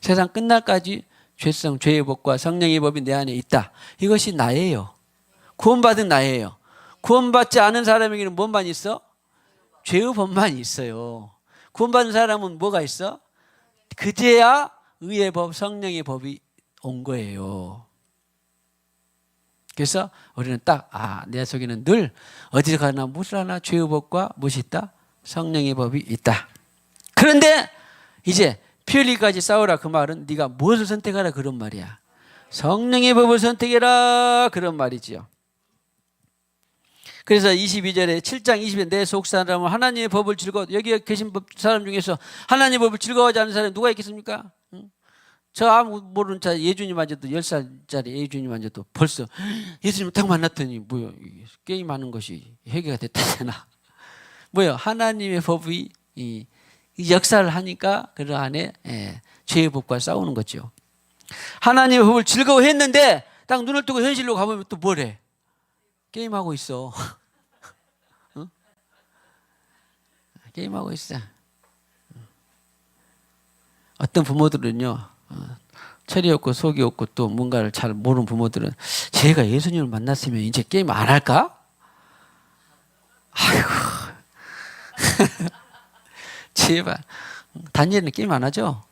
S1: 세상 끝날까지 죄성, 죄의 법과 성령의 법이 내 안에 있다. 이것이 나예요. 구원받은 나예요. 구원받지 않은 사람에게는 뭔만 있어? 죄의 법만 있어요. 구원받은 사람은 뭐가 있어? 그제야 의의 법, 성령의 법이 온 거예요. 그래서 우리는 딱 내 속에는 늘 어디를 가나 무엇을 하나 죄의 법과 무엇이 있다? 성령의 법이 있다. 그런데 이제 피 흘리기까지 싸우라 그 말은 네가 무엇을 선택하라 그런 말이야. 성령의 법을 선택해라 그런 말이지요. 그래서 22절에 7장 20에 내 속사람은 하나님의 법을 여기 계신 사람 중에서 하나님의 법을 즐거워하지 않는 사람이 누가 있겠습니까? 저 아무 모르는 자 예주님한테도 10살짜리 예주님한테도 벌써 예수님 딱 만났더니 뭐야 게임하는 것이 해결가 됐다잖아. 뭐야 하나님의 법이 이 역사를 하니까 그 안에 죄의 법과 싸우는 거죠. 하나님의 법을 즐거워했는데 딱 눈을 뜨고 현실로 가보면 또 뭐래? 게임하고 있어. 어? 게임하고 있어. 어떤 부모들은요 철이 없고 속이 없고 또 뭔가를 잘 모르는 부모들은 제가 예수님을 만났으면 이제 게임 안 할까? 아이고 제발. 다니엘은 게임 안 하죠?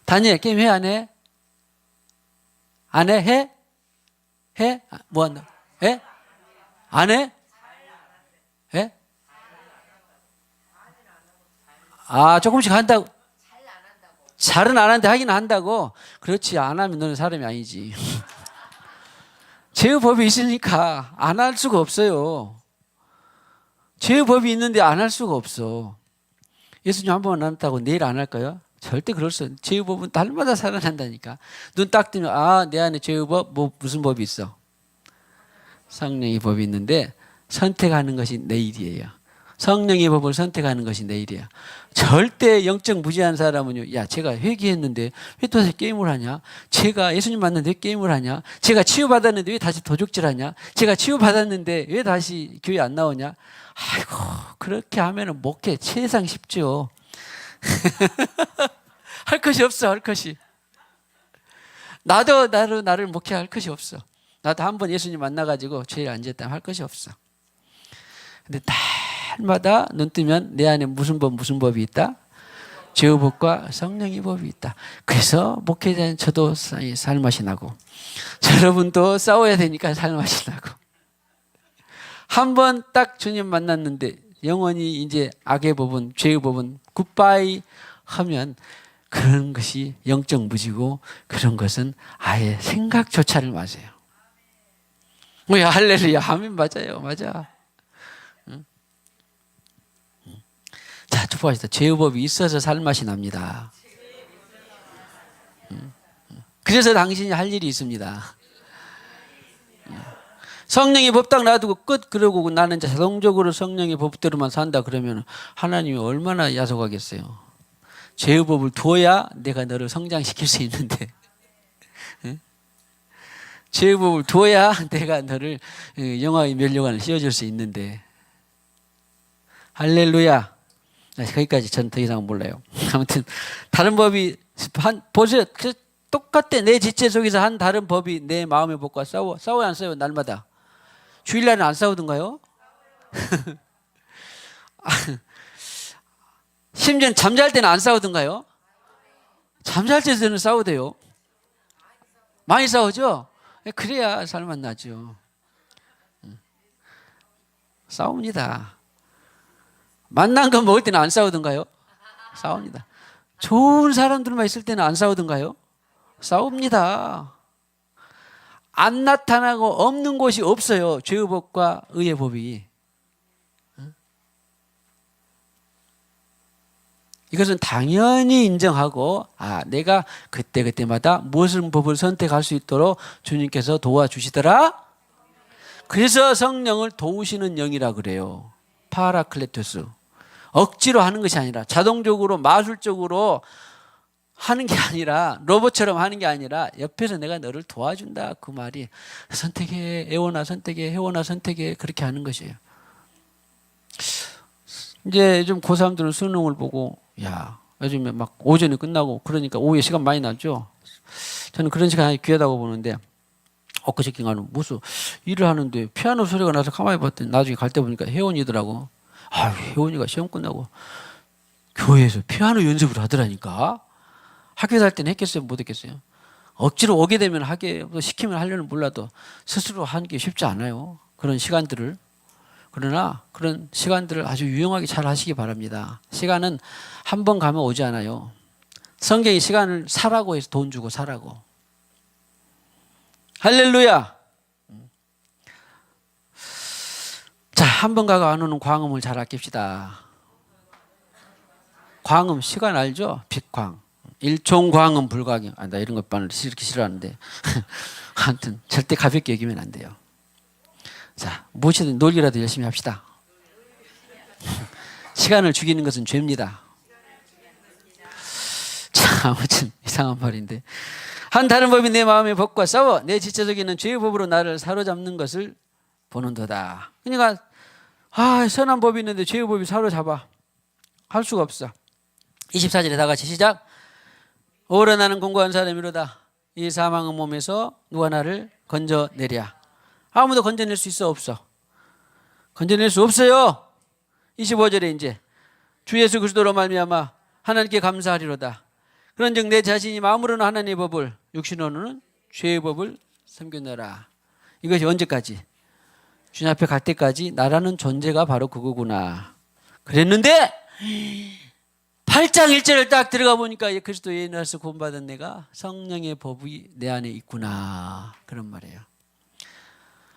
S1: 다니엘 게임 해 안 해? 안 해? 해? 해? 뭐 한다? 해? 안 해? 해? 아 조금씩 한다고? 잘은 안 하는데 하긴 한다고? 그렇지 안 하면 너는 사람이 아니지. 죄의 법이 있으니까 안 할 수가 없어요. 죄의 법이 있는데 안 할 수가 없어. 예수님 한 번 만났다고 내일 안 할까요? 절대 그럴 수 없어요. 죄의 법은 날마다 살아난다니까. 눈 딱 뜨면 아, 내 안에 죄의 법, 무슨 법이 있어? 성령의 법이 있는데 선택하는 것이 내 일이에요. 성령의 법을 선택하는 것이 내 일이에요. 절대 영적 무지한 사람은요. 야, 제가 회개했는데 왜 또 다시 게임을 하냐? 제가 예수님 만났는데 왜 게임을 하냐? 제가 치유받았는데 왜 다시 도둑질하냐? 제가 치유받았는데 왜 다시 교회 안 나오냐? 아이고 그렇게 하면은 목회 세상 쉽죠. 할 것이 없어. 할 것이. 나를 목회할 것이 없어. 나도 한번 예수님 만나가지고 죄를 안 지었다면 할 것이 없어. 근데 날마다 눈 뜨면 내 안에 무슨 법이 있다? 죄의 법과 성령의 법이 있다. 그래서 목회자인 저도 살맛이 나고 여러분도 싸워야 되니까 살맛이 나고 한 번 딱 주님 만났는데 영원히 이제 악의 법은 죄의 법은 굿바이 하면 그런 것이 영적 무지고 그런 것은 아예 생각조차를 마세요. 뭐야 할렐루야 아멘 맞아요. 맞아. 자, 축복하시다. 죄의 법이 있어서 살맛이 납니다. 그래서 당신이 할 일이 있습니다. 성령의 법 딱 놔두고 끝 그러고 나는 자동적으로 성령의 법대로만 산다 그러면 하나님이 얼마나 야속하겠어요. 죄의 법을 두어야 내가 너를 성장시킬 수 있는데 죄의 법을 두어야 내가 너를 영화의 멸류관을 씌워줄 수 있는데 할렐루야. 거기까지 저는 더 이상 몰라요. 아무튼 다른 법이 보세요. 똑같대. 내 지체 속에서 한 다른 법이 내 마음의 법과 싸워야 안 싸워요? 날마다. 주일날은 안 싸우던가요? 심지어 잠잘 때는 안 싸우던가요? 잠잘 때는 싸우대요. 많이 싸우죠? 그래야 살만 나죠. 싸웁니다. 만난 거 먹을 때는 안 싸우던가요? 싸웁니다. 좋은 사람들만 있을 때는 안 싸우던가요? 싸웁니다. 안 나타나고 없는 곳이 없어요. 죄의 법과 의의 법이. 이것은 당연히 인정하고 내가 그때마다 무슨 법을 선택할 수 있도록 주님께서 도와주시더라. 그래서 성령을 도우시는 영이라 그래요. 파라클레토스. 억지로 하는 것이 아니라 자동적으로 마술적으로 하는 게 아니라 로봇처럼 하는 게 아니라 옆에서 내가 너를 도와준다 그 말이 선택해 애원아 선택해 혜원아 선택해 그렇게 하는 것이에요. 이제 요즘 고3들은 수능을 보고 야 요즘에 막 오전에 끝나고 그러니까 오후에 시간 많이 나죠. 저는 그런 시간이 귀하다고 보는데 엊그저께가는 무슨 일을 하는데 피아노 소리가 나서 가만히 봤더니 나중에 갈 때 보니까 혜원이더라고. 혜원이가 시험 끝나고 교회에서 피아노 연습을 하더라니까. 학교 다닐 때는 했겠어요? 못 했겠어요? 억지로 오게 되면 하게 시키면 하려는 몰라도 스스로 하는 게 쉽지 않아요. 그런 시간들을. 그러나 그런 시간들을 아주 유용하게 잘 하시기 바랍니다. 시간은 한 번 가면 오지 않아요. 성경이 시간을 사라고 해서 돈 주고 사라고. 할렐루야. 자, 한 번 가고 안 오는 광음을 잘 아낍시다. 광음 시간 알죠? 빛광. 일총광음 불광음. 아, 나 이런 것 이렇게 싫어하는데. 하여튼 절대 가볍게 여기면 안 돼요. 자, 무엇이든 놀기라도 열심히 합시다. 시간을 죽이는 것은 죄입니다. 자, 아무튼 이상한 말인데. 한 다른 법이 내 마음의 법과 싸워 내 지체적인 있는 죄의 법으로 나를 사로잡는 것을 보는도다. 그러니까 선한 법이 있는데 죄의 법이 사로잡아. 할 수가 없어. 24절에 다 같이 시작. 오라 나는 공고한 사람이로다. 이 사망의 몸에서 누가 나를 건져내랴. 아무도 건져낼 수 있어 없어? 건져낼 수 없어요. 25절에 이제 주 예수 그리스도로 말미암아 하나님께 감사하리로다. 그런즉 내 자신이 마음으로는 하나님의 법을 육신으로는 죄의 법을 섬겼노라. 이것이 언제까지? 주님 앞에 갈 때까지 나라는 존재가 바로 그거구나. 그랬는데 8장 1절을 딱 들어가 보니까 그리스도 예인으로서 구원받은 내가 성령의 법이 내 안에 있구나. 그런 말이에요.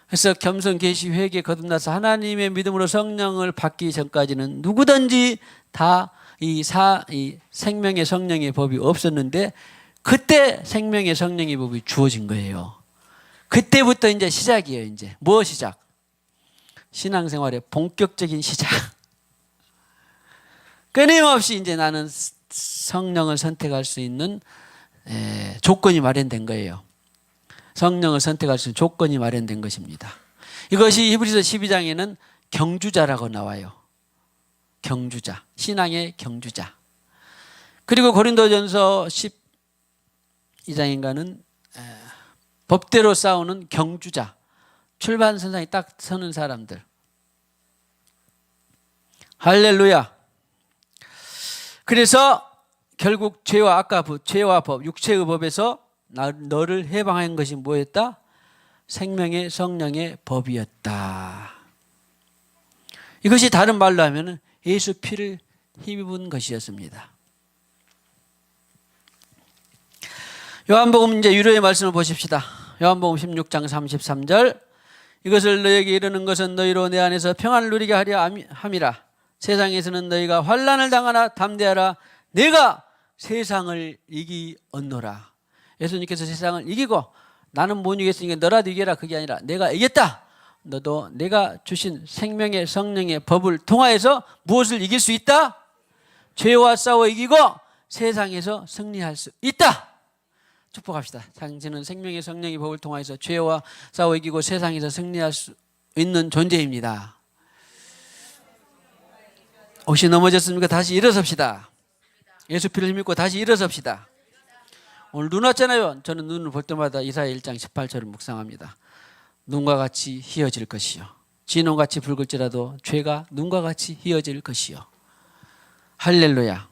S1: 그래서 겸손, 계시, 회개, 거듭나서 하나님의 믿음으로 성령을 받기 전까지는 누구든지 다 이 생명의 성령의 법이 없었는데 그때 생명의 성령의 법이 주어진 거예요. 그때부터 이제 시작이에요. 이제 뭐 시작? 신앙생활의 본격적인 시작. 끊임없이 이제 나는 성령을 선택할 수 있는 조건이 마련된 거예요. 성령을 선택할 수 있는 조건이 마련된 것입니다. 이것이 히브리서 12장에는 경주자라고 나와요. 경주자, 신앙의 경주자. 그리고 고린도전서 12장인가는 법대로 싸우는 경주자, 출발선상에 딱 서는 사람들. 할렐루야. 그래서 결국 죄와 법, 육체의 법에서 너를 해방한 것이 뭐였다? 생명의 성령의 법이었다. 이것이 다른 말로 하면 예수 피를 힘입은 것이었습니다. 요한복음 이제 유료의 말씀을 보십시다. 요한복음 16장 33절. 이것을 너에게 이르는 것은 너희로 내 안에서 평안을 누리게 하려 함이라. 세상에서는 너희가 환난을 당하나 담대하라. 내가 세상을 이기었노라. 예수님께서 세상을 이기고 나는 못 이겼으니까 너라도 이겨라. 그게 아니라 내가 이겼다. 너도 내가 주신 생명의 성령의 법을 통하여서 무엇을 이길 수 있다? 죄와 싸워 이기고 세상에서 승리할 수 있다. 축복합시다. 당신은 생명의 성령의 법을 통하여서 죄와 싸워 이기고 세상에서 승리할 수 있는 존재입니다. 혹시 넘어졌습니까? 다시 일어섭시다. 예수 피를 믿고 다시 일어섭시다. 오늘 눈 왔잖아요. 저는 눈을 볼 때마다 이사야 1장 18절을 묵상합니다. 눈과 같이 휘어질 것이요. 진홍같이 붉을지라도 죄가 눈과 같이 휘어질 것이요. 할렐루야.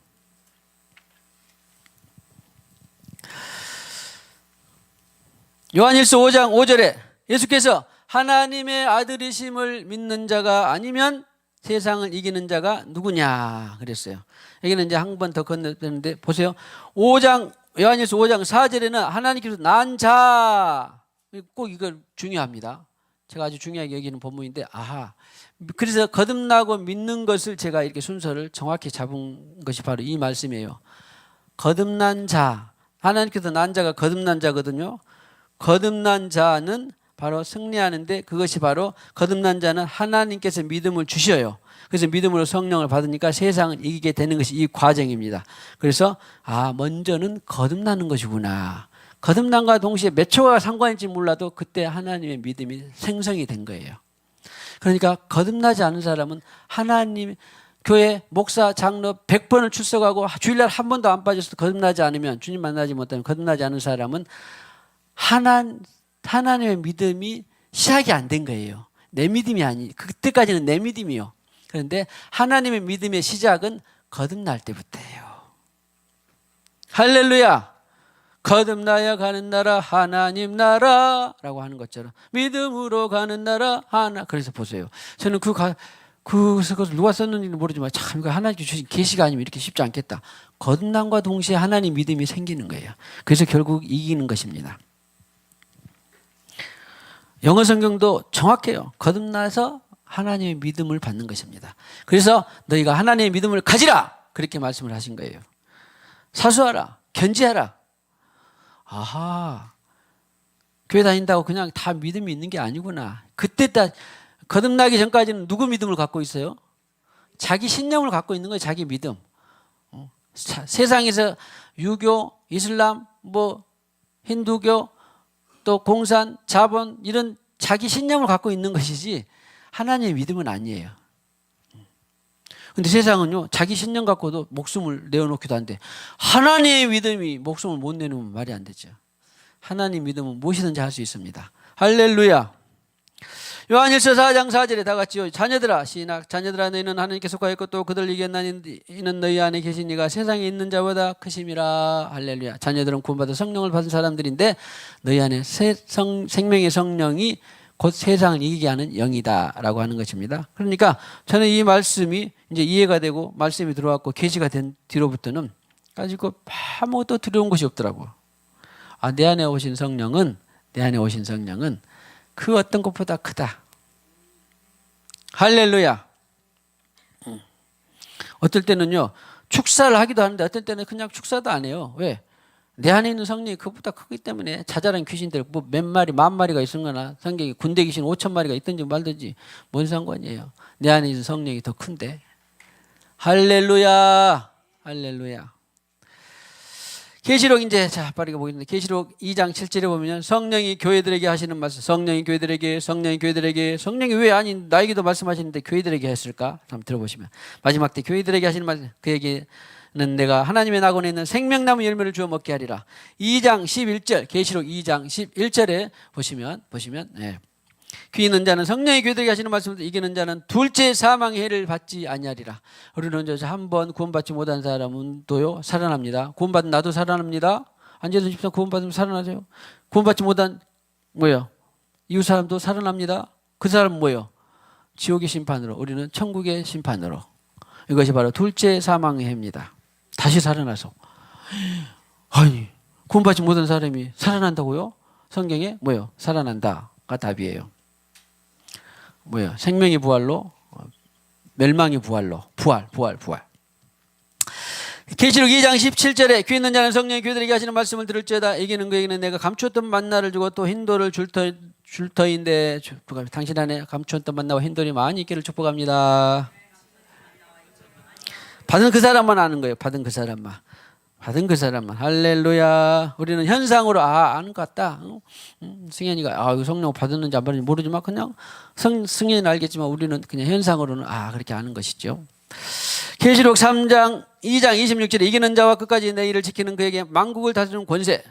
S1: 요한일서 5장 5절에 예수께서 하나님의 아들이심을 믿는 자가 아니면 세상을 이기는 자가 누구냐 그랬어요. 여기는 이제 한 번 더 건너뛰는데 보세요. 요한일서 5장 4절에는 하나님께서 난 자, 꼭 이걸 중요합니다. 제가 아주 중요하게 여기는 본문인데 그래서 거듭나고 믿는 것을 제가 이렇게 순서를 정확히 잡은 것이 바로 이 말씀이에요. 거듭난 자, 하나님께서 난 자가 거듭난 자거든요. 거듭난 자는 바로 승리하는데 그것이 바로 거듭난 자는 하나님께서 믿음을 주셔요. 그래서 믿음으로 성령을 받으니까 세상을 이기게 되는 것이 이 과정입니다. 그래서 먼저는 거듭나는 것이구나. 거듭남과 동시에 몇 초가 상관인지 몰라도 그때 하나님의 믿음이 생성이 된 거예요. 그러니까 거듭나지 않은 사람은 하나님 교회 목사 장로 100번을 출석하고 주일날 한 번도 안 빠져서 거듭나지 않으면 주님 만나지 못하면 거듭나지 않은 사람은 하나님의 믿음이 시작이 안 된 거예요. 내 믿음이 그때까지는 내 믿음이요. 그런데 하나님의 믿음의 시작은 거듭날 때부터예요. 할렐루야. 거듭나야 가는 나라 하나님 나라라고 하는 것처럼 믿음으로 가는 나라 하나. 그래서 보세요. 저는 그것을 누가 썼는지는 모르지만 참 이거 하나님께 주신 계시가 아니면 이렇게 쉽지 않겠다. 거듭남과 동시에 하나님 믿음이 생기는 거예요. 그래서 결국 이기는 것입니다. 영어 성경도 정확해요. 거듭나서 하나님의 믿음을 받는 것입니다. 그래서 너희가 하나님의 믿음을 가지라 그렇게 말씀을 하신 거예요. 사수하라, 견지하라. 아하, 교회 다닌다고 그냥 다 믿음이 있는 게 아니구나. 그때 다 거듭나기 전까지는 누구 믿음을 갖고 있어요? 자기 신념을 갖고 있는 거예요. 자기 믿음. 세상에서 유교, 이슬람, 힌두교, 또 공산, 자본 이런 자기 신념을 갖고 있는 것이지 하나님의 믿음은 아니에요. 근데 세상은요, 자기 신념 갖고도 목숨을 내어놓기도 한데 하나님의 믿음이 목숨을 못 내놓으면 말이 안 되죠. 하나님 믿음은 무엇이든지 할 수 있습니다. 할렐루야. 요한일서 4장 4절에 다 같이요. 자녀들아, 시작. 자녀들아, 너희는 하나님께 속하였고 또 그들을 이겼나니 이는 너희 안에 계신 이가 세상에 있는 자보다 크심이라. 할렐루야. 자녀들은 구원받아 성령을 받은 사람들인데 너희 안에 생명의 성령이 곧 세상을 이기게 하는 영이다 라고 하는 것입니다. 그러니까 저는 이 말씀이 이제 이해가 되고 말씀이 들어왔고 계시가 된 뒤로부터는 가지고 아무것도 두려운 것이 없더라고. 내 안에 오신 성령은 그 어떤 것보다 크다. 할렐루야. 어떨 때는요, 축사를 하기도 하는데 어떨 때는 그냥 축사도 안 해요. 왜? 내 안에 있는 성령이 그것보다 크기 때문에 자잘한 귀신들 몇 마리, 10,000마리가 있으거나 성경에 군대 귀신 5,000마리가 있든지 말든지 뭔 상관이에요. 내 안에 있는 성령이 더 큰데. 할렐루야. 할렐루야. 계시록 이제 빠르게 보겠습니다. 계시록 2장 7절에 보면 성령이 교회들에게 하시는 말씀. 성령이 교회들에게. 성령이 왜 아니 나에게도 말씀하시는데 교회들에게 했을까? 한번 들어보시면 마지막 때 교회들에게 하시는 말씀. 그에게는 내가 하나님의 낙원에 있는 생명나무 열매를 주어 먹게 하리라. 2장 11절 계시록 2장 11절에 보시면 귀 있는 자는 성령의 교회들에게 하시는 말씀을 이기는 자는 둘째 사망의 해를 받지 아니하리라. 우리는 한 번 구원받지 못한 사람은 또요 살아납니다. 구원받은 나도 살아납니다. 안재선 집사 구원받으면 살아나죠. 구원받지 못한 이웃 사람도 살아납니다. 그 사람은 지옥의 심판으로, 우리는 천국의 심판으로. 이것이 바로 둘째 사망의 해입니다. 다시 살아나서. 아니, 구원받지 못한 사람이 살아난다고요? 성경에 살아난다가 답이에요. 생명의 부활로, 멸망의 부활로, 부활. 계시록 2장 17절에 귀 있는 자는 성령의 교회들에게 하시는 말씀을 들을지어다. 이기는 그에게는 내가 감추었던 만나를 주고 또 흰돌을 줄 터인데 당신 안에 감추었던 만나와 흰돌이 많이 있기를 축복합니다. 받은 그 사람만 아는 거예요. 받은 그 사람만. 할렐루야. 우리는 현상으로 아는 것 같다. 승현이가 이거 성령 받았는지 안 받았는지 모르지만 그냥 승현이는 알겠지만 우리는 그냥 현상으로는 그렇게 아는 것이죠. 계시록 3장 2장 26절에 이기는 자와 끝까지 내 일을 지키는 그에게 만국을 다스리는 권세.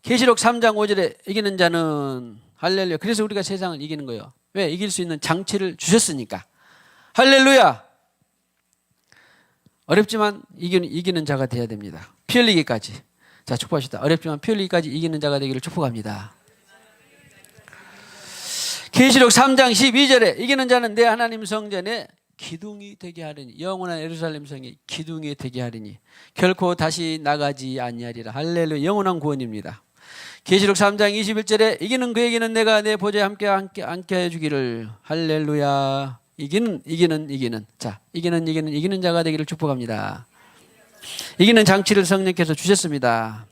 S1: 계시록 3장 5절에 이기는 자는 할렐루야. 그래서 우리가 세상을 이기는 거예요. 왜? 이길 수 있는 장치를 주셨으니까. 할렐루야. 어렵지만 이기는 자가 되어야 됩니다. 피 흘리기까지. 자, 축복하시다. 어렵지만 피 흘리기까지 이기는 자가 되기를 축복합니다. 계시록 3장 12절에 이기는 자는 내 하나님 성전에 기둥이 되게 하리니, 영원한 예루살렘 성이 기둥이 되게 하리니 결코 다시 나가지 아니하리라. 할렐루야. 영원한 구원입니다. 계시록 3장 21절에 이기는 그에게는 내가 내 보좌에 함께 앉게 해주기를. 할렐루야. 이기는 자, 이기는 자가 되기를 축복합니다. 이기는 장치를 성령께서 주셨습니다.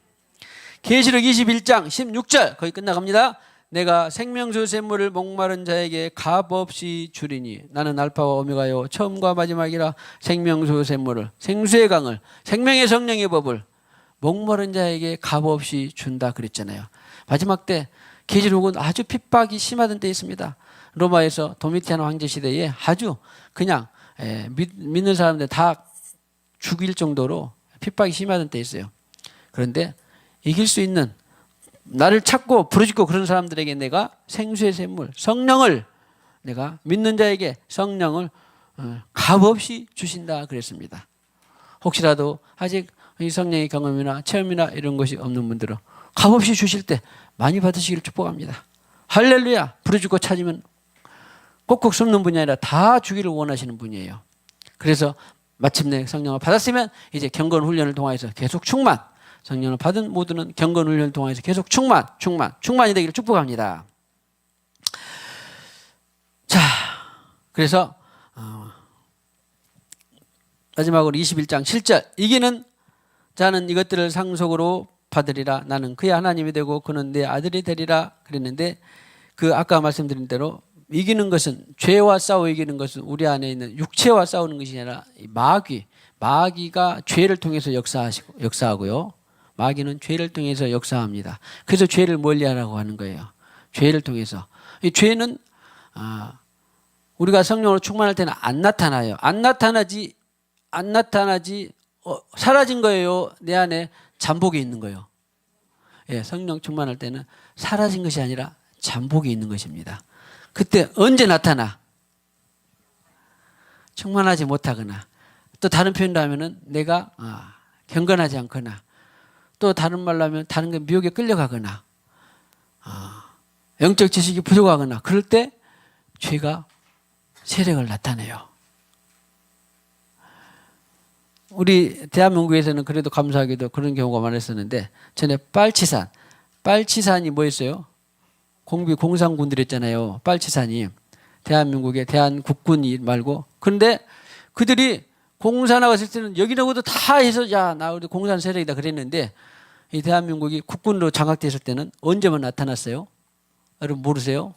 S1: 계시록 21장 16절 거의 끝나갑니다. 내가 생명수 샘물을 목마른 자에게 값없이 주리니 나는 알파와 오메가요 처음과 마지막이라. 생명수 샘물을, 생수의 강을, 생명의 성령의 법을 목마른 자에게 값없이 준다 그랬잖아요. 마지막 때 계시록은 아주 핍박이 심하던 때 있습니다. 로마에서 도미티안 황제 시대에 아주 그냥 믿는 사람들 다 죽일 정도로 핍박이 심하던 때 있어요. 그런데 이길 수 있는, 나를 찾고 부르짖고 그런 사람들에게 내가 생수의 샘물, 성령을, 내가 믿는 자에게 성령을 값없이 주신다 그랬습니다. 혹시라도 아직 이 성령의 경험이나 체험이나 이런 것이 없는 분들은 값없이 주실 때 많이 받으시기를 축복합니다. 할렐루야. 부르짖고 찾으면 꼭꼭 숨는 분이 아니라 다 주기를 원하시는 분이에요. 그래서 마침내 성령을 받았으면 이제 경건 훈련을 통해서 계속 충만, 성령을 받은 모두는 경건 훈련을 통해서 계속 충만이 되기를 축복합니다. 자, 그래서 마지막으로 21장 7절, 이기는 자는 이것들을 상속으로 받으리라. 나는 그의 하나님이 되고 그는 내 아들이 되리라 그랬는데, 그 아까 말씀드린 대로 이기는 것은, 죄와 싸워 이기는 것은 우리 안에 있는 육체와 싸우는 것이 아니라 마귀가 죄를 통해서 역사하고요. 마귀는 죄를 통해서 역사합니다. 그래서 죄를 멀리하라고 하는 거예요. 죄를 통해서. 이 죄는 우리가 성령으로 충만할 때는 안 나타나요. 안 나타나지 사라진 거예요. 내 안에 잠복이 있는 거예요. 예, 성령 충만할 때는 사라진 것이 아니라 잠복이 있는 것입니다. 그때 언제 나타나? 충만하지 못하거나, 또 다른 표현도 하면은 내가 경건하지 않거나, 또 다른 말로 하면 다른 게 미혹에 끌려가거나, 영적 지식이 부족하거나, 그럴 때 죄가 세력을 나타내요. 우리 대한민국에서는 그래도 감사하게도 그런 경우가 많았었는데, 전에 빨치산이 뭐였어요? 공산군들이었잖아요. 빨치산이 대한민국의 대한국군이 말고. 그런데 그들이 공산화가 있을 때는 여기저기도 다 해서 야, 나 우리 공산 세력이다 그랬는데, 이 대한민국이 국군으로 장악됐을 때는 언제만 나타났어요? 여러분 모르세요?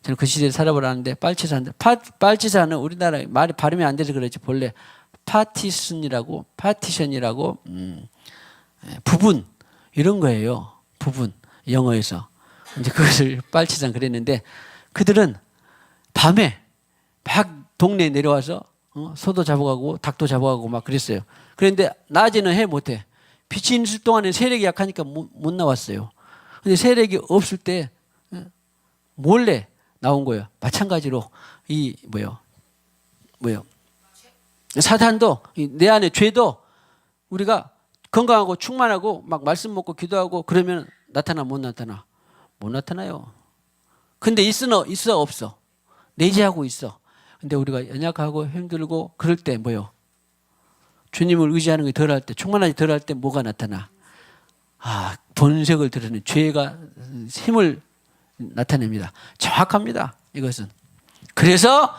S1: 저는 그 시대에 살아보라는데, 빨치산은 우리나라 말이 발음이 안 돼서 그렇지 본래 파티션이라고 부분 이런 거예요. 부분, 영어에서 이제 그것을 빨치산 그랬는데, 그들은 밤에 막 동네에 내려와서 소도 잡아가고 닭도 잡아가고 막 그랬어요. 그런데 낮에는 해 못해. 빛이 있을 동안에 세력이 약하니까 못 나왔어요. 근데 세력이 없을 때 몰래 나온 거예요. 마찬가지로 이 사탄도, 내 안에 죄도 우리가 건강하고 충만하고 막 말씀 먹고 기도하고 그러면 나타나 못 나타나? 못 나타나요. 근데 있어 없어? 내재하고 있어. 근데 우리가 연약하고 힘들고 그럴 때 주님을 의지하는 게 덜할 때, 충만하지 덜할 때 뭐가 나타나? 본색을 드러내는 죄가 힘을 나타냅니다. 정확합니다. 이것은. 그래서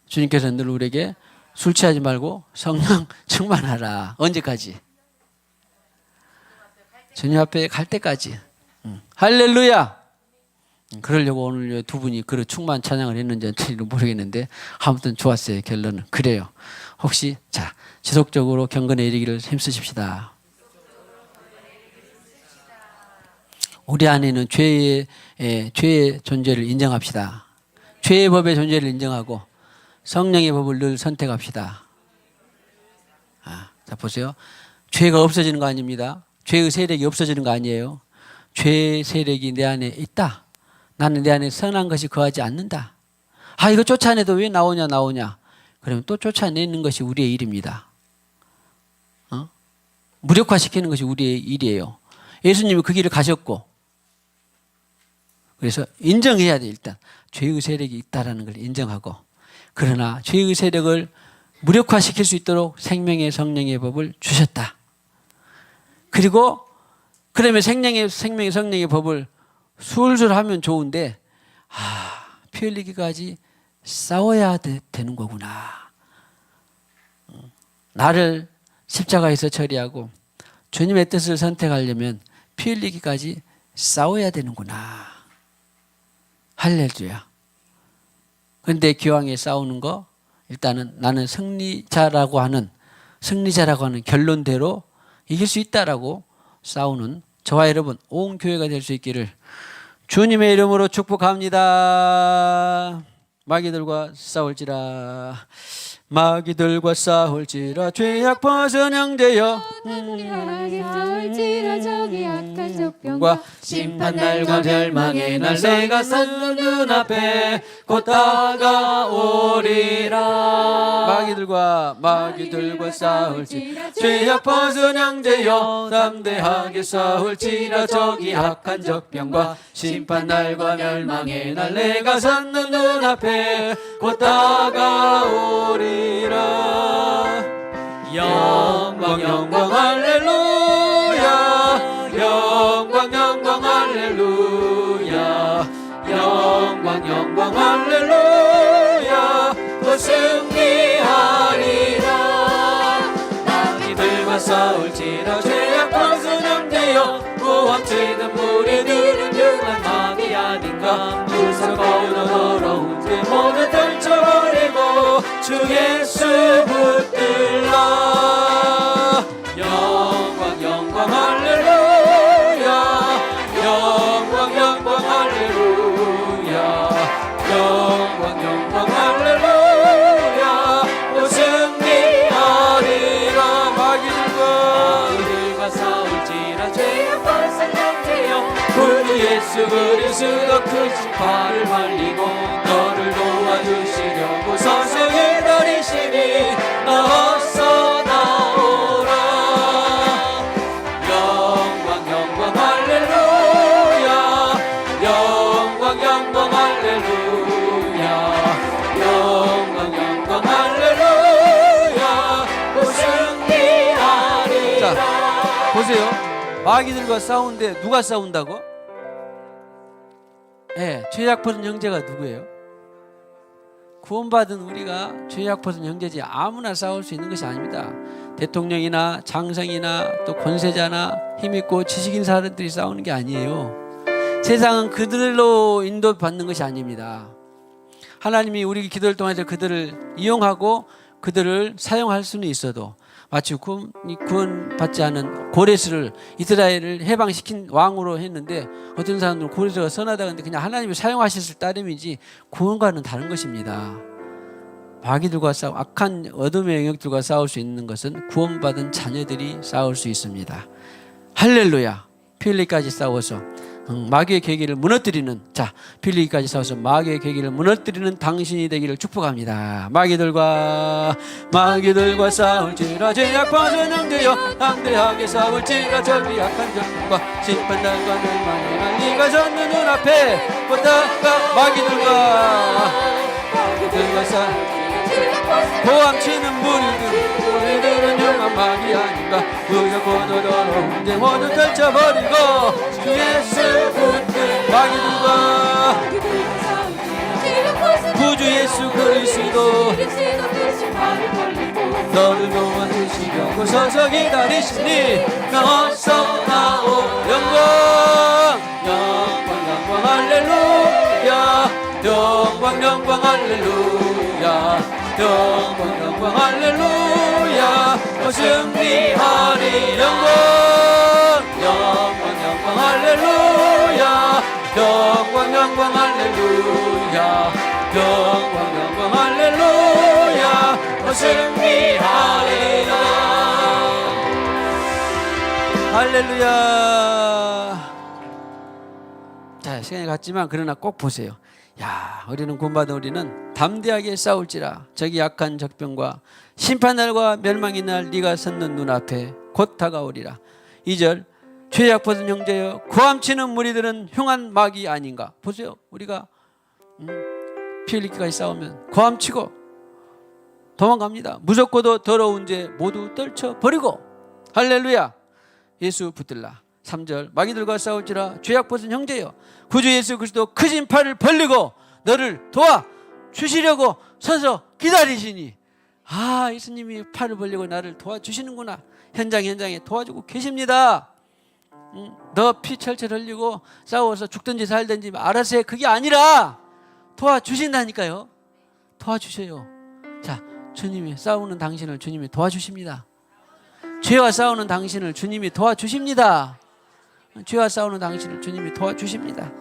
S1: 주님께서는 늘 우리에게 술 취하지 말고 성령 충만하라. 언제까지? 주님 앞에 갈 때까지. 할렐루야. 그러려고 오늘 두 분이 그런 충만 찬양을 했는지는 모르겠는데, 아무튼 좋았어요. 결론은 그래요. 혹시 지속적으로 경건에 이르기를 힘쓰십시다. 우리 안에는 죄의 존재를 인정합시다. 죄의 법의 존재를 인정하고 성령의 법을 늘 선택합시다. 자, 보세요. 죄가 없어지는 거 아닙니다. 죄의 세력이 없어지는 거 아니에요. 죄의 세력이 내 안에 있다. 나는 내 안에 선한 것이 거하지 않는다. 이거 쫓아내도 왜 나오냐. 그러면 또 쫓아내는 것이 우리의 일입니다. 무력화시키는 것이 우리의 일이에요. 예수님이 그 길을 가셨고, 그래서 인정해야 돼. 일단 죄의 세력이 있다라는 걸 인정하고, 그러나 죄의 세력을 무력화시킬 수 있도록 생명의 성령의 법을 주셨다. 그리고 그러면 생명의 성령의 법을 술술 하면 좋은데, 피 흘리기까지 싸워야 되는 거구나. 나를 십자가에서 처리하고 주님의 뜻을 선택하려면 피 흘리기까지 싸워야 되는구나. 할렐루야. 그런데 기왕에 싸우는 거, 일단은 나는 승리자라고 하는 결론대로 이길 수 있다라고 싸우는 저와 여러분 온 교회가 될 수 있기를 주님의 이름으로 축복합니다. 마귀들과 싸울지라. 마귀들과 싸울지라 죄악 벗은 형제여
S2: 싸울지라 저기 약한 적병과
S1: 심판날과 멸망의 날 내가 섰는 눈앞에 곧 다가오리라. 마귀들과 싸울지라 죄악 벗은 형제여 담대하게 싸울지라 저기 악한 적병과 심판날과 멸망의 날 내가 섰는 눈앞에 곧 다가오리라. 영광 영광 할렐루야 영광 영광 할렐루야 영광 영광 할렐루야 또 승리하리라. 마귀들과 싸울지라 죄악 벗은 형제여 구함치는 무리들은 흉한 마귀 아닌가. 무섭고도 더러운 죄 모두 떨쳐버리고 주 예수 붙들라. 영광 영광 할렐루야 영광 영광 할렐루야 영광 영광 할렐루야 또 승리하리라. 마귀들과 싸울지라 죄악 벗은 형제여 구주 예수 그리스도 그 신발을 말리고 너를 도와주시려고 서서히 기다리시니 어서 나오라. 영광 영광 할렐루야 영광 영광 할렐루야 영광 영광 할렐루야 또 승리하리라. 자 보세요. 마귀들과 싸우는데 누가 싸운다고? 죄악 벗은 형제가 누구예요? 구원받은 우리가 죄악 벗은 형제지 아무나 싸울 수 있는 것이 아닙니다. 대통령이나 장성이나 또 권세자나 힘있고 지식인 사람들이 싸우는 게 아니에요. 세상은 그들로 인도받는 것이 아닙니다. 하나님이 우리 기도를 통해서 그들을 이용하고 그들을 사용할 수는 있어도 마치 구원받지 않은 고레스를 이스라엘을 해방시킨 왕으로 했는데 어떤 사람들은 고레스가 선하다 근데 그냥 하나님이 사용하셨을 따름이지 구원과는 다른 것입니다. 마귀들과 싸우 악한 어둠의 영역들과 싸울 수 있는 것은 구원받은 자녀들이 싸울 수 있습니다. 할렐루야. 필리까지 싸워서 마귀의 계기를 무너뜨리는 필리까지 싸워서 마귀의 계기를 무너뜨리는 당신이 되기를 축복합니다. 마귀들과 싸울지라 죄악 벗은 형제여 담대하게 싸울지라 저기 약한 적과 심판날과 멸망의 날 네가 섰는 눈앞에 보다가 마귀들과 고함치는 무리들은 흉한 마귀 아닌가. 무섭고도 더러운 죄 모두 떨쳐버리고 주 예수 붙들 마귀들과 구주 예수 그리스도 너를 도와주시려고 서서 기다리시니 어서 나오. 영광 할렐루야 영광 영광 할렐루야 영광 영광 할렐루야 승리하리. 영광 할렐루야 영광 영광 할렐루야 영광 영광 할렐루야 승리하리라. 할렐루야. 자, 시간이 갔지만 그러나 꼭 보세요. 우리는 구원받은 우리는 담대하게 싸울지라 저기 약한 적병과 심판날과 멸망의 날 네가 섰는 눈앞에 곧 다가오리라. 2절 죄악 벗은 형제여 구함치는 무리들은 흉한 마귀 아닌가. 보세요. 우리가 피 흘리기까지 싸우면 구함치고 도망갑니다. 무섭고도 더러운 죄 모두 떨쳐버리고 할렐루야 예수 붙들라. 3절 마귀들과 싸울지라 죄악 벗은 형제여 구주 예수 그리스도 크신 팔을 벌리고 너를 도와주시려고 서서 기다리시니. 예수님이 팔을 벌리고 나를 도와주시는구나. 현장에 도와주고 계십니다. 너 피 철철 흘리고 싸워서 죽든지 살든지 알아서 해. 그게 아니라 도와주신다니까요. 도와주셔요. 자, 주님이 싸우는 당신을 주님이 도와주십니다. 죄와 싸우는 당신을 주님이 도와주십니다. 죄와 싸우는 당신을 주님이 도와주십니다.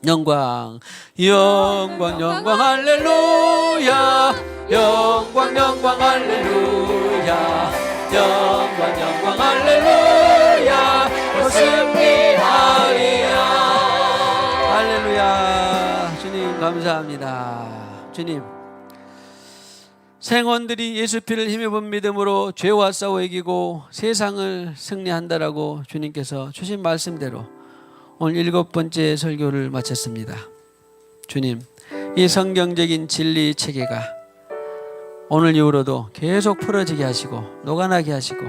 S1: 영광 영광 영광 할렐루야 영광 영광 할렐루야 영광 영광 할렐루야 승리하리라 할렐루야. 주님 감사합니다. 주님, 생원들이 예수 피를 힘입은 믿음으로 죄와 싸워 이기고 세상을 승리한다라고 주님께서 주신 말씀대로 오늘 7번째 설교를 마쳤습니다. 주님, 이 성경적인 진리 체계가 오늘 이후로도 계속 풀어지게 하시고 녹아나게 하시고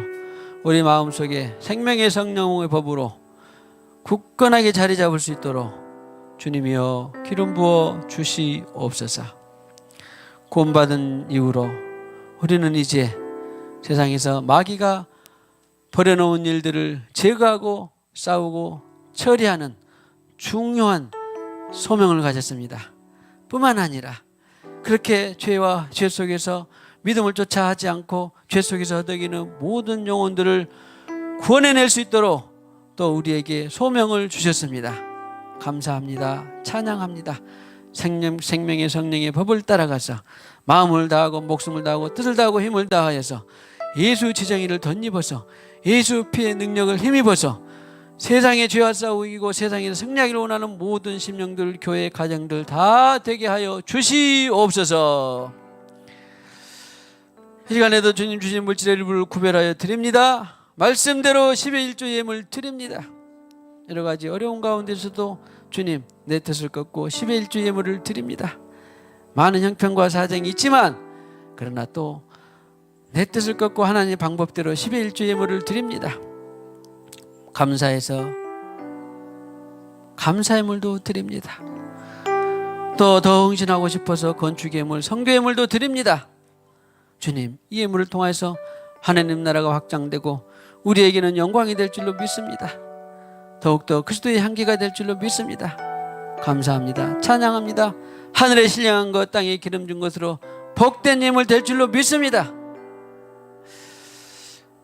S1: 우리 마음속에 생명의 성령의 법으로 굳건하게 자리 잡을 수 있도록 주님이여 기름 부어 주시옵소서. 구원받은 이후로 우리는 이제 세상에서 마귀가 버려놓은 일들을 제거하고 싸우고 처리하는 중요한 소명을 가졌습니다. 뿐만 아니라 그렇게 죄와 죄 속에서 믿음을 쫓아 하지 않고 죄 속에서 허덕이는 모든 영혼들을 구원해낼 수 있도록 또 우리에게 소명을 주셨습니다. 감사합니다. 찬양합니다. 생명의 성령의 법을 따라가서 마음을 다하고 목숨을 다하고 뜻을 다하고 힘을 다하여서 예수 지정의를 덧입어서 예수 피의 능력을 힘입어서 세상의 죄와 싸워 이기고 세상에서 승리하기를 원하는 모든 심령들, 교회, 가정들 다 되게 하여 주시옵소서. 이 시간에도 주님 주신 물질의 일부를 구별하여 드립니다. 말씀대로 10의 1조 예물 드립니다. 여러 가지 어려운 가운데서도 주님 내 뜻을 꺾고 10의 1조 예물을 드립니다. 많은 형편과 사정이 있지만 그러나 또 내 뜻을 꺾고 하나님의 방법대로 10의 1조 예물을 드립니다. 감사해서 감사의 물도 드립니다. 또 더 헌신하고 싶어서 건축 예물, 성교 예물도 드립니다. 주님, 이 예물을 통해서 하나님 나라가 확장되고 우리에게는 영광이 될 줄로 믿습니다. 더욱더 그리스도의 향기가 될 줄로 믿습니다. 감사합니다. 찬양합니다. 하늘에 신령한 것 땅에 기름 준 것으로 복된 예물 될 줄로 믿습니다.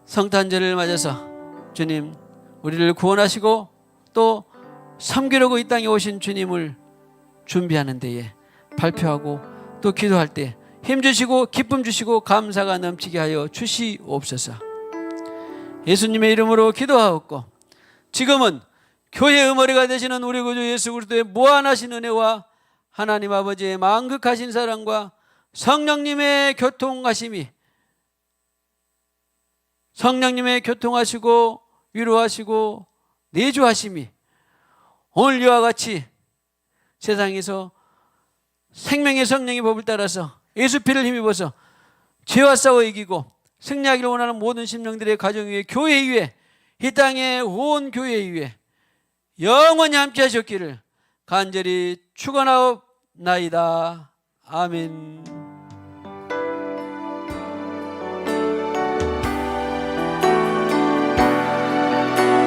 S1: 성탄절을 맞아서 주님 우리를 구원하시고 또 섬기려고 이 땅에 오신 주님을 준비하는 데에 발표하고 또 기도할 때 힘주시고 기쁨 주시고 감사가 넘치게 하여 주시옵소서. 예수님의 이름으로 기도하옵고 지금은 교회의 머리가 되시는 우리 구주 예수 그리스도의 무한하신 은혜와 하나님 아버지의 만극하신 사랑과 성령님의 교통하심이 성령님의 교통하시고 위로하시고 내주하심이 오늘 이와 같이 세상에서 생명의 성령의 법을 따라서 예수 피를 힘입어서 죄와 싸워 이기고 승리하기를 원하는 모든 심령들의 가정 위에 교회 위에 이 땅의 온 교회 위에 영원히 함께 하셨기를 간절히 축원하옵나이다. 아멘.